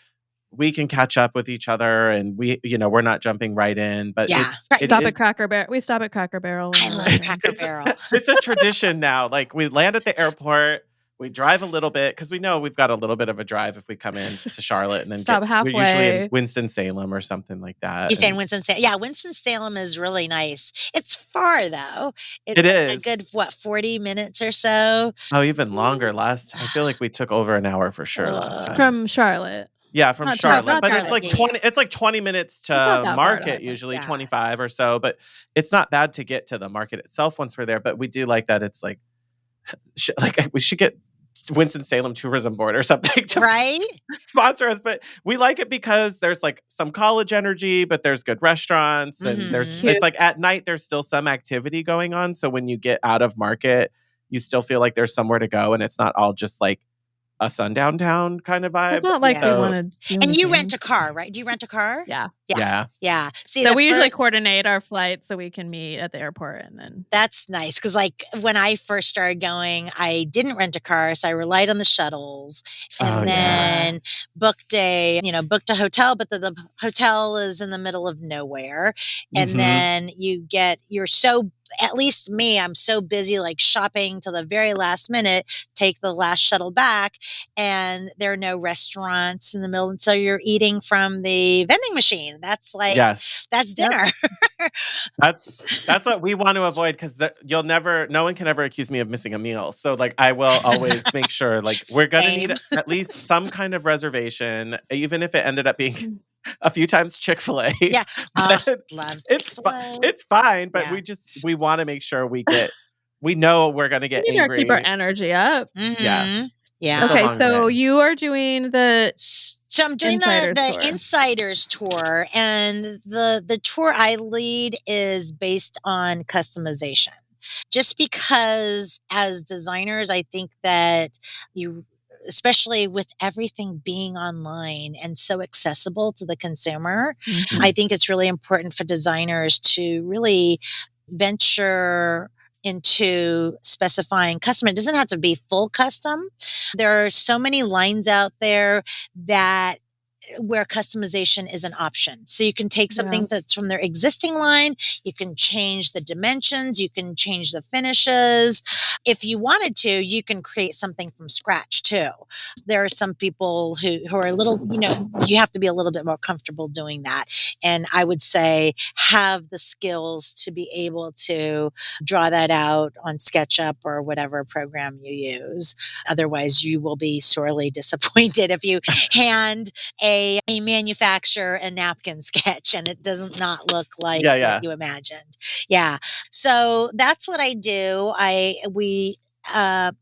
we can catch up with each other, and we're not jumping right in, but at Cracker Barrel. We stop at Cracker Barrel. I love Cracker Barrel. It's a tradition now. Like we land at the airport, We drive a little bit because we know we've got a little bit of a drive if we come in to Charlotte and then Stop we're usually in halfway. Winston-Salem or something like that. You saying Winston-Salem? Yeah, Winston-Salem is really nice. It's far though. It's It a is. good 40 minutes or so. Oh, even longer. I feel like we took over an hour for sure last time. From Charlotte. Yeah, from Not Charlotte. Charlotte, But Charlotte, it's like 20 it's like 20 minutes It's not to that far to market, High Point. usually Yeah. 25 or so, but it's not bad to get to the market itself once we're there, but we do like that it's like we should get Winston-Salem Tourism Board or something to Right? sponsor us, but we like it because there's like some college energy, but there's good restaurants and it's like at night there's still some activity going on, so when you get out of market, you still feel like there's somewhere to go and it's not all just like a sundown town kind of vibe. It's not like we want to do And you anything. rent a car, right? Do you rent a car? Yeah. Yeah. See, So we usually coordinate our flights so we can meet at the airport and then. That's nice because, like, when I first started going, I didn't rent a car, so I relied on the shuttles, and then booked a hotel, but the hotel is in the middle of nowhere, and then you're so. At least me, I'm so busy like shopping till the very last minute, take the last shuttle back, and there are no restaurants in the middle. And so you're eating from the vending machine. That's like, that's dinner. That's what we want to avoid because no one can ever accuse me of missing a meal. So like I will always make sure like we're going to need at least some kind of reservation, even if it ended up being a few times Chick-fil-A. Yeah. Love Chick-fil-A. It's fine, but we want to make sure we know we're going to get angry. Keep our energy up. Mm-hmm. Yeah. Okay, so you are doing So I'm doing the Insiders tour, and the tour I lead is based on customization. Just because as designers, I think that especially with everything being online and so accessible to the consumer, I think it's really important for designers to really venture into specifying custom. It doesn't have to be full custom. There are so many lines out there where customization is an option. So you can take something that's from their existing line, you can change the dimensions, you can change the finishes. If you wanted to, you can create something from scratch too. There are some people who are a little, you have to be a little bit more comfortable doing that. And I would say have the skills to be able to draw that out on SketchUp or whatever program you use. Otherwise, you will be sorely disappointed if you hand a manufacturer a napkin sketch and it does not look like what you imagined. Yeah. So that's what I do.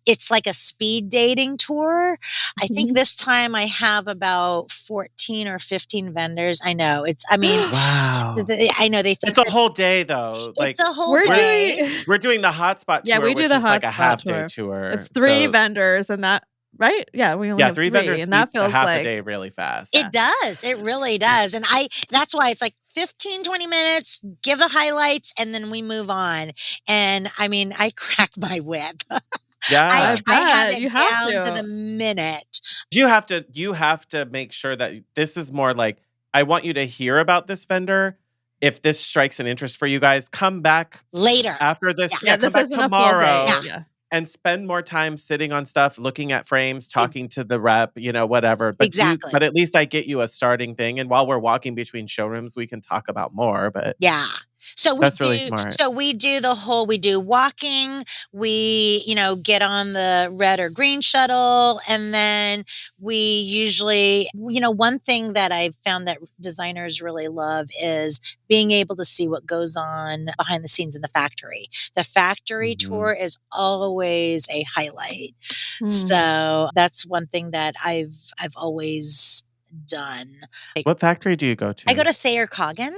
It's like a speed dating tour. I think this time I have about 14 or 15 vendors. I know wow. I know they think it's a whole day though. It's a whole day. We're doing the hotspot tour, yeah, we do which the is like a half tour. day tour. It's 3 vendors and that. Right? Yeah, we only have 3 vendors, and that feels half like a day really fast. It does. It really does. And that's why it's like 15, 20 minutes, give the highlights, and then we move on. And I crack my whip. Yeah. I have it down to the minute. You have to make sure that this is more like, I want you to hear about this vendor. If this strikes an interest for you guys, come back later after this. Yeah, come this back isn't tomorrow. A full day. And spend more time sitting on stuff, looking at frames, talking to the rep, whatever. But exactly. But at least I get you a starting thing. And while we're walking between showrooms, we can talk about more. But yeah. So that's really smart. So we do walking, we, get on the red or green shuttle. And then we usually, one thing that I've found that designers really love is being able to see what goes on behind the scenes in the factory. The factory tour is always a highlight. So that's one thing that I've always done. What factory do you go to? I go to Thayer Coggin.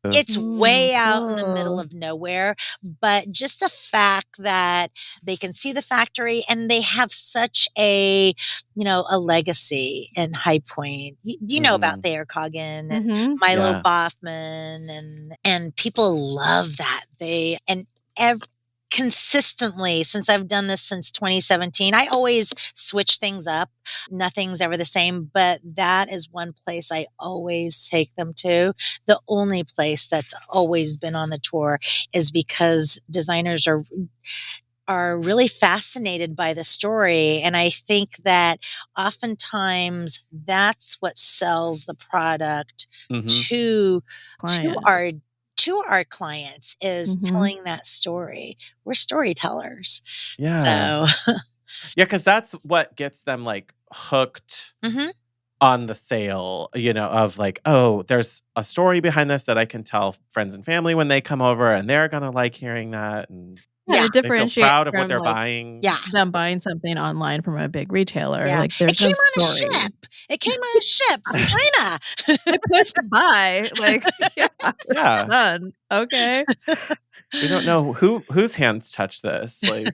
It's way out in the middle of nowhere, but just the fact that they can see the factory and they have such a legacy in High Point. You know about Thayer Coggin and Milo Boffman and people love that. Consistently, since I've done this since 2017, I always switch things up. Nothing's ever the same, but that is one place I always take them to. The only place that's always been on the tour is because designers are really fascinated by the story. And I think that oftentimes that's what sells the product to our clients is telling that story. We're storytellers. Yeah. So yeah, because that's what gets them like hooked on the sale, of like, oh, there's a story behind this that I can tell friends and family when they come over, and they're gonna like hearing that, and it they feel differentiates proud of what from they're like buying. them buying something online from a big retailer. Yeah. Like It there's came no on a story. ship. It came on a ship from China. I pushed buy. Like, Yeah. done. Okay. We don't know whose hands touch this. Like,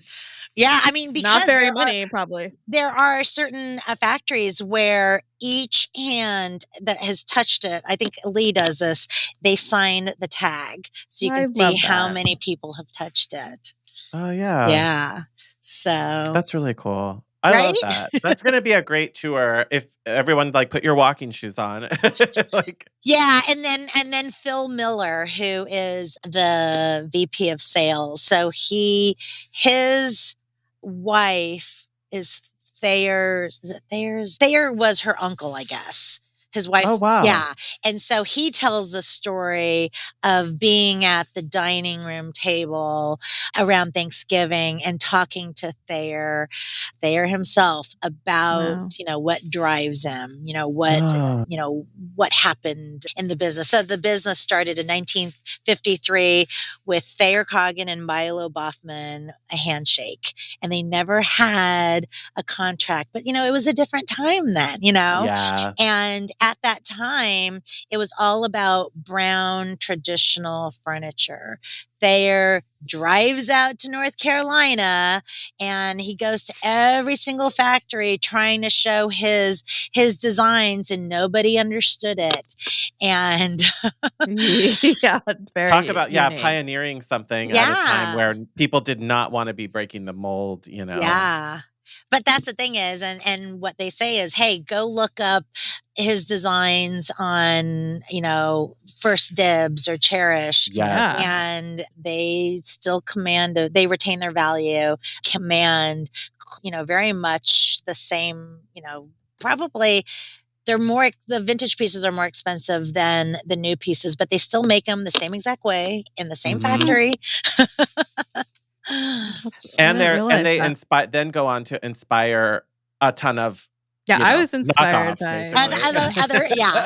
Yeah, I mean, Not because very many, probably. there are certain factories where each hand that has touched it, I think Lee does this, they sign the tag so you I can see love how that. many people have touched it. oh yeah. Yeah. So, That's really cool. I right? love that. That's gonna be a great tour if everyone like put your walking shoes on. like Yeah, and then Phil Miller, who is the VP of sales. So his wife is Thayer's. Is it Thayer's? Thayer was her uncle, I guess. His wife, Oh wow. yeah. And so he tells the story of being at the dining room table around Thanksgiving and talking to Thayer himself about, what drives him, what happened in the business. So the business started in 1953 with Thayer Coggin and Milo Boffman, a handshake, and they never had a contract, but it was a different time then, Yeah. and at that time, it was all about brown traditional furniture. Thayer drives out to North Carolina and he goes to every single factory trying to show his designs, and nobody understood it. And yeah, very talk about unique. pioneering something at a time where people did not want to be breaking the mold, Yeah. But that's the thing is, and what they say is, hey, go look up his designs on, First Dibs or Cherish. Yes. And they still they retain their value, command, very much the same, probably the vintage pieces are more expensive than the new pieces, but they still make them the same exact way in the same factory. And they inspire, then go on to inspire a ton of I was inspired knockoffs, by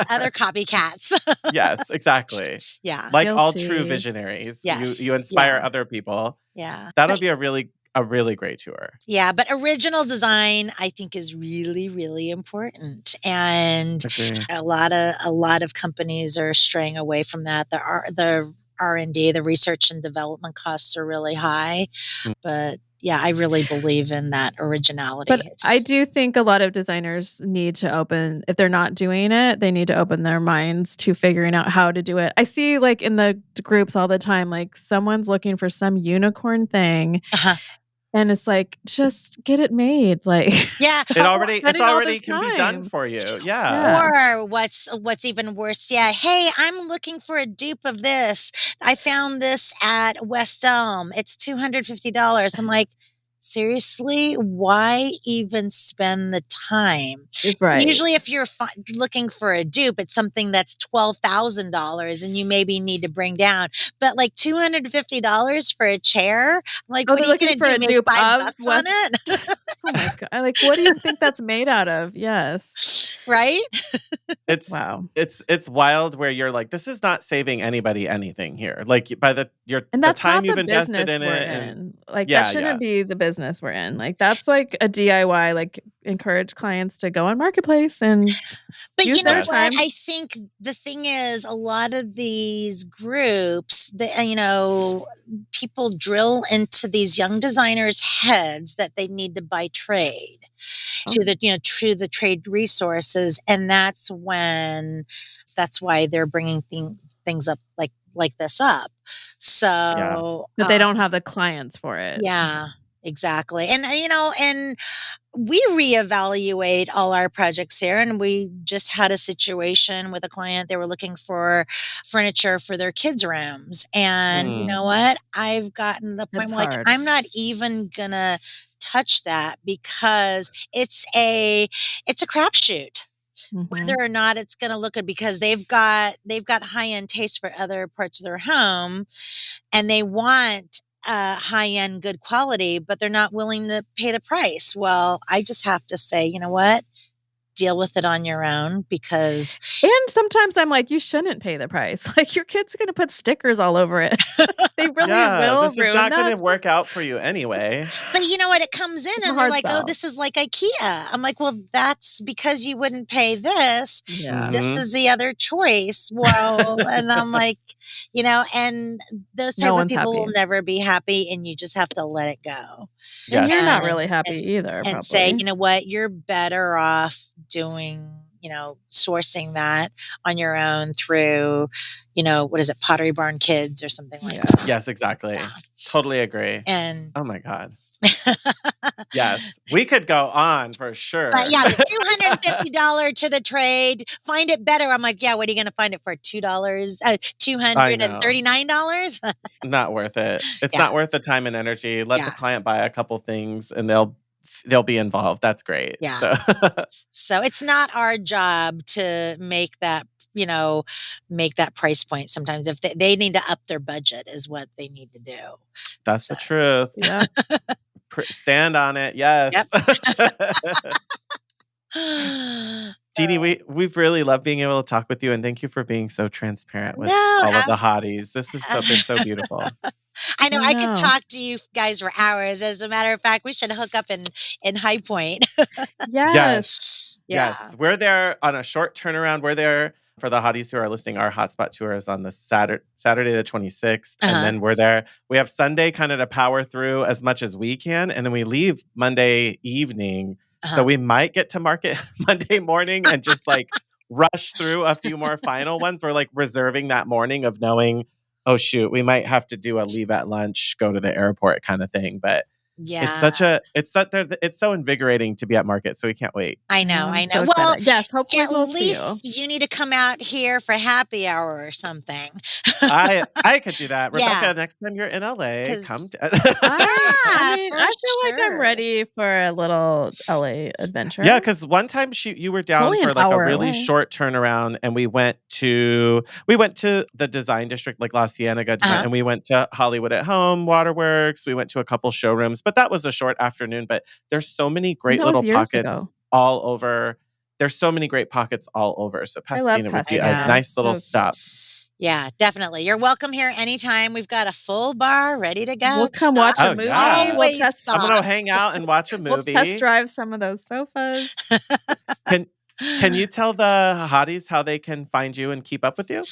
other copycats. Yes, exactly. Yeah, like all true visionaries. Yes. You inspire other people. Yeah, that'll be a really great tour. Yeah, but original design I think is really, really important, and a lot of companies are straying away from that. The R&D, the research and development costs are really high, but yeah, I really believe in that originality. But I do think a lot of designers need to open, if they're not doing it, they need to open their minds to figuring out how to do it. I see like in the groups all the time, like someone's looking for some unicorn thing. And it's like, just get it made. Like, yeah, it's already can be done for you. Yeah. Or what's even worse? Yeah. Hey, I'm looking for a dupe of this. I found this at West Elm. It's $250. I'm like, seriously, why even spend the time? Right. Usually if you're looking for a dupe, it's something that's $12,000 and you maybe need to bring down, but like $250 for a chair, I'm like, what are you going to do? Make $5 on it? Oh my God. Like, what do you think that's made out of? Yes. Right? Wow. It's wild where you're like, this is not saving anybody anything here. Like by the time you've invested in it, and that shouldn't be the business we're in. Like that's like a DIY. Like encourage clients to go on Marketplace and. But you know what? I think the thing is, a lot of these groups, people drill into these young designers' heads that they need to buy trade to the trade resources, and that's why they're bringing things up like this up. So, but they don't have the clients for it. Yeah. Exactly. And, and we reevaluate all our projects here. And we just had a situation with a client. They were looking for furniture for their kids' rooms. And you know what? I've gotten to the point It's where, like, hard. I'm not even going to touch that because it's a crapshoot. Whether or not it's going to look good, because they've got high-end taste for other parts of their home, and they want high-end good quality, but they're not willing to pay the price. Well, I just have to say, you know what? Deal with it on your own, because And sometimes I'm like, you shouldn't pay the price. Like, your kid's gonna put stickers all over it. They really will this is ruin not that going to stuff. work out for you anyway. But you know what? It comes in It's a and they're hard like, oh, sell. this is like IKEA. I'm like, well, that's because you wouldn't pay this. Yeah. This is the other choice. Well, and I'm like, and those type No of one's people will happy. never be happy, and you just have to let it go. And you're not And- really happy either, and say, probably. you know what, you're better off doing, sourcing that on your own through, what is it, Pottery Barn Kids or something like that. Yes, exactly. Yeah. Totally agree. And oh my God. Yes, we could go on for sure. but yeah, the $250 to the trade, find it better. I'm like, yeah, what are you going to find it for? $2, $239? Not worth it. It's Yeah. not worth the time and energy. Let the Yeah. client buy a couple things and they'll be involved. That's great. Yeah. So it's not our job to make that price point. Sometimes if they need to up their budget is what they need to do. That's the truth. Yeah. Stand on it. Yes. Jeanne, we've really loved being able to talk with you, and thank you for being so transparent with all of the hotties. This has been so beautiful. I know I could talk to you guys for hours. As a matter of fact, we should hook up in High Point. Yes. Yes. We're there on a short turnaround. We're there for the hotties who are listening. Our hotspot tour is on the Saturday the 26th. And then we're there. We have Sunday kind of to power through as much as we can. And then we leave Monday evening. So we might get to market Monday morning and just like rush through a few more final ones. We're like reserving that morning of knowing, oh shoot, we might have to do a leave at lunch, go to the airport kind of thing. But it's so invigorating to be at market. So we can't wait. I know. So well, yes, hopefully at we'll see least you need to come out here for happy hour or something. I could do that. Rebecca, Yeah. next time you're in LA, come. I feel like I'm ready for a little LA adventure. Yeah, because one time you were down for like a really short turnaround, and we went to the design district, like La Cienega design, and we went to Hollywood at Home, Waterworks. We went to a couple showrooms, but that was a short afternoon. But there's so many great little pockets all over. There's so many great pockets all over. So Pasadena would be a nice little stop. Yeah, definitely. You're welcome here anytime. We've got a full bar ready to go. We'll come watch a movie. I'm going to hang out and watch a movie. We'll test drive some of those sofas. Can you tell the hotties how they can find you and keep up with you?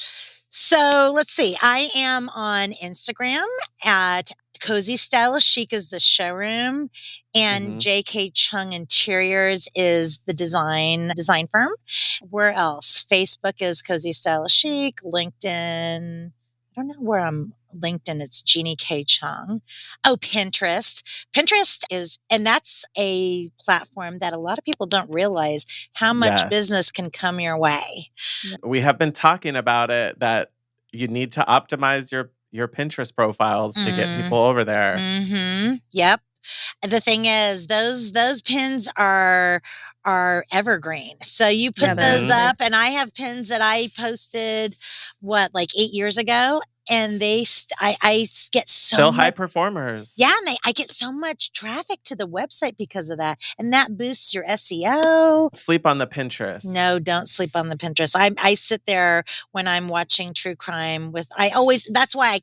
So let's see. I am on Instagram at Cozy Stylish Chic is the showroom, and J.K. Chung Interiors is the design firm. Where else? Facebook is Cozy Stylish Chic. LinkedIn, I don't know where I'm. LinkedIn, it's Jeanne K. Chung. Oh, Pinterest. Pinterest and that's a platform that a lot of people don't realize how much business can come your way. We have been talking about it, that you need to optimize your Pinterest profiles to get people over there. Yep. The thing is, those pins are evergreen. So you put those up, and I have pins that I posted, like 8 years ago, and I get still high performers. Yeah, and I get so much traffic to the website because of that, and that boosts your SEO. Sleep on the Pinterest. No, don't sleep on the Pinterest. I sit there when I'm watching true crime that's why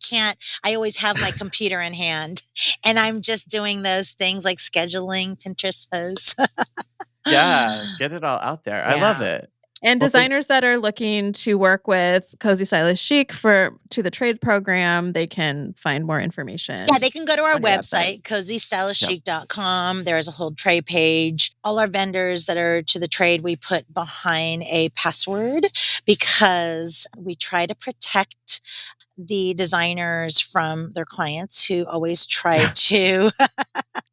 I always have my computer in hand, and I'm just doing those things like scheduling Pinterest posts. Yeah, get it all out there. I love it. And designers that are looking to work with Cozy Stylish Chic to the trade program, they can find more information. Yeah, they can go to our website, cozystylishchic.com. There's a whole trade page. All our vendors that are to the trade, we put behind a password because we try to protect the designers from their clients who always try to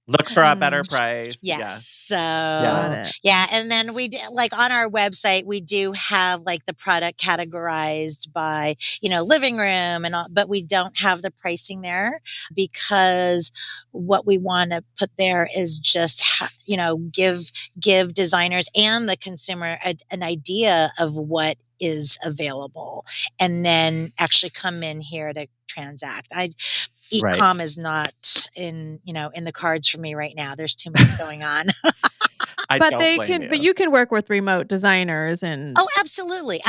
Look for a better price. Yes. Yeah. So, Got it. yeah. And then like on our website, we do have like the product categorized by, living room and all, but we don't have the pricing there because what we want to put there is just, give designers and the consumer an idea of what is available and then actually come in here to transact. E-com is not in the cards for me right now. There's too much going on. But you can work with remote designers and absolutely.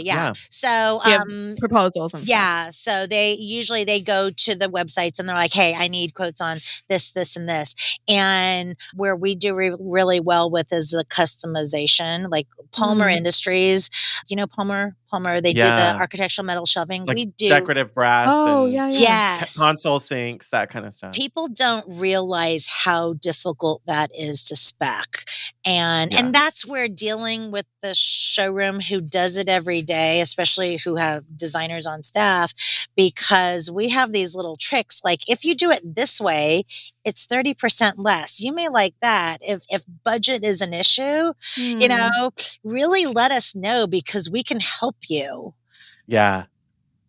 Yeah. So proposals and stuff. So they go to the websites and they're like, hey, I need quotes on this, and this. And where we do really well with is the customization, like Palmer Industries. Palmer, they do the architectural metal shelving. Like we do decorative brass yes. console sinks, that kind of stuff. People don't realize how difficult that is to spec. And that's where dealing with the showroom who does it every day, especially who have designers on staff, because we have these little tricks. Like if you do it this way, it's 30% less. You may like that. If budget is an issue, really let us know because we can help you. Yeah.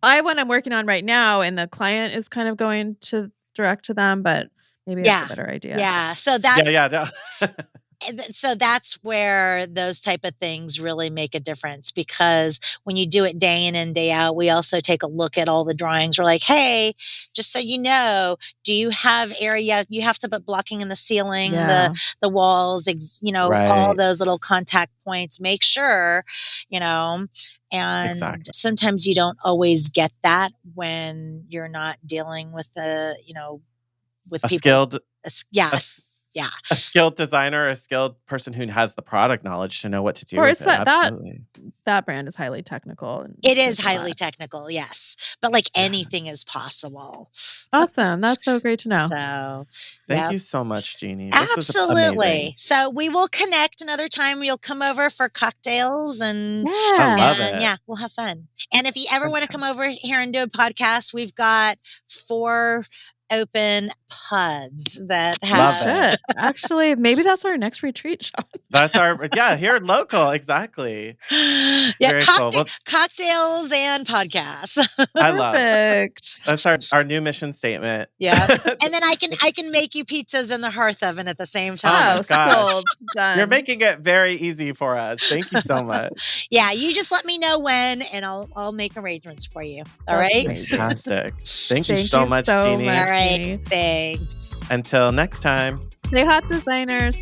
One I'm working on right now, and the client is kind of going to direct to them, but maybe that's a better idea. Yeah. So that. Yeah. So that's where those type of things really make a difference because when you do it day in and day out, we also take a look at all the drawings. We're like, hey, just so you know, do you have area? You have to put blocking in the ceiling, the walls, all those little contact points. Make sure, and sometimes you don't always get that when you're not dealing with with people. Skilled. Yes. Yeah. A skilled designer, a skilled person who has the product knowledge to know what to do. Or it's that brand is highly technical. It is highly technical, yes. But like anything is possible. Awesome. That's so great to know. So thank you so much, Jeannie. Absolutely. So we will connect another time. You'll come over for cocktails and I love it. Yeah, we'll have fun. And if you ever want to come over here and do a podcast, we've got 4 open pods that have actually maybe that's our next retreat, Shaun. That's here local, exactly. Cocktails and podcasts. I love it. That's our new mission statement. Yeah. And then I can make you pizzas in the hearth oven at the same time. Oh gosh. Done. You're making it very easy for us. Thank you so much. Yeah, you just let me know when and I'll make arrangements for you. All right? Fantastic. Thank you so much, Jeannie. All right. Thanks. Until next time. Stay hot, designers.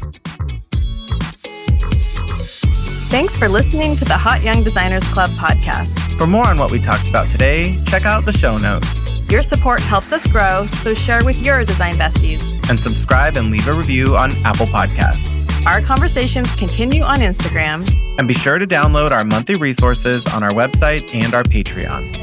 Thanks for listening to the Hot Young Designers Club podcast. For more on what we talked about today, check out the show notes. Your support helps us grow, so share with your design besties. And subscribe and leave a review on Apple Podcasts. Our conversations continue on Instagram. And be sure to download our monthly resources on our website and our Patreon.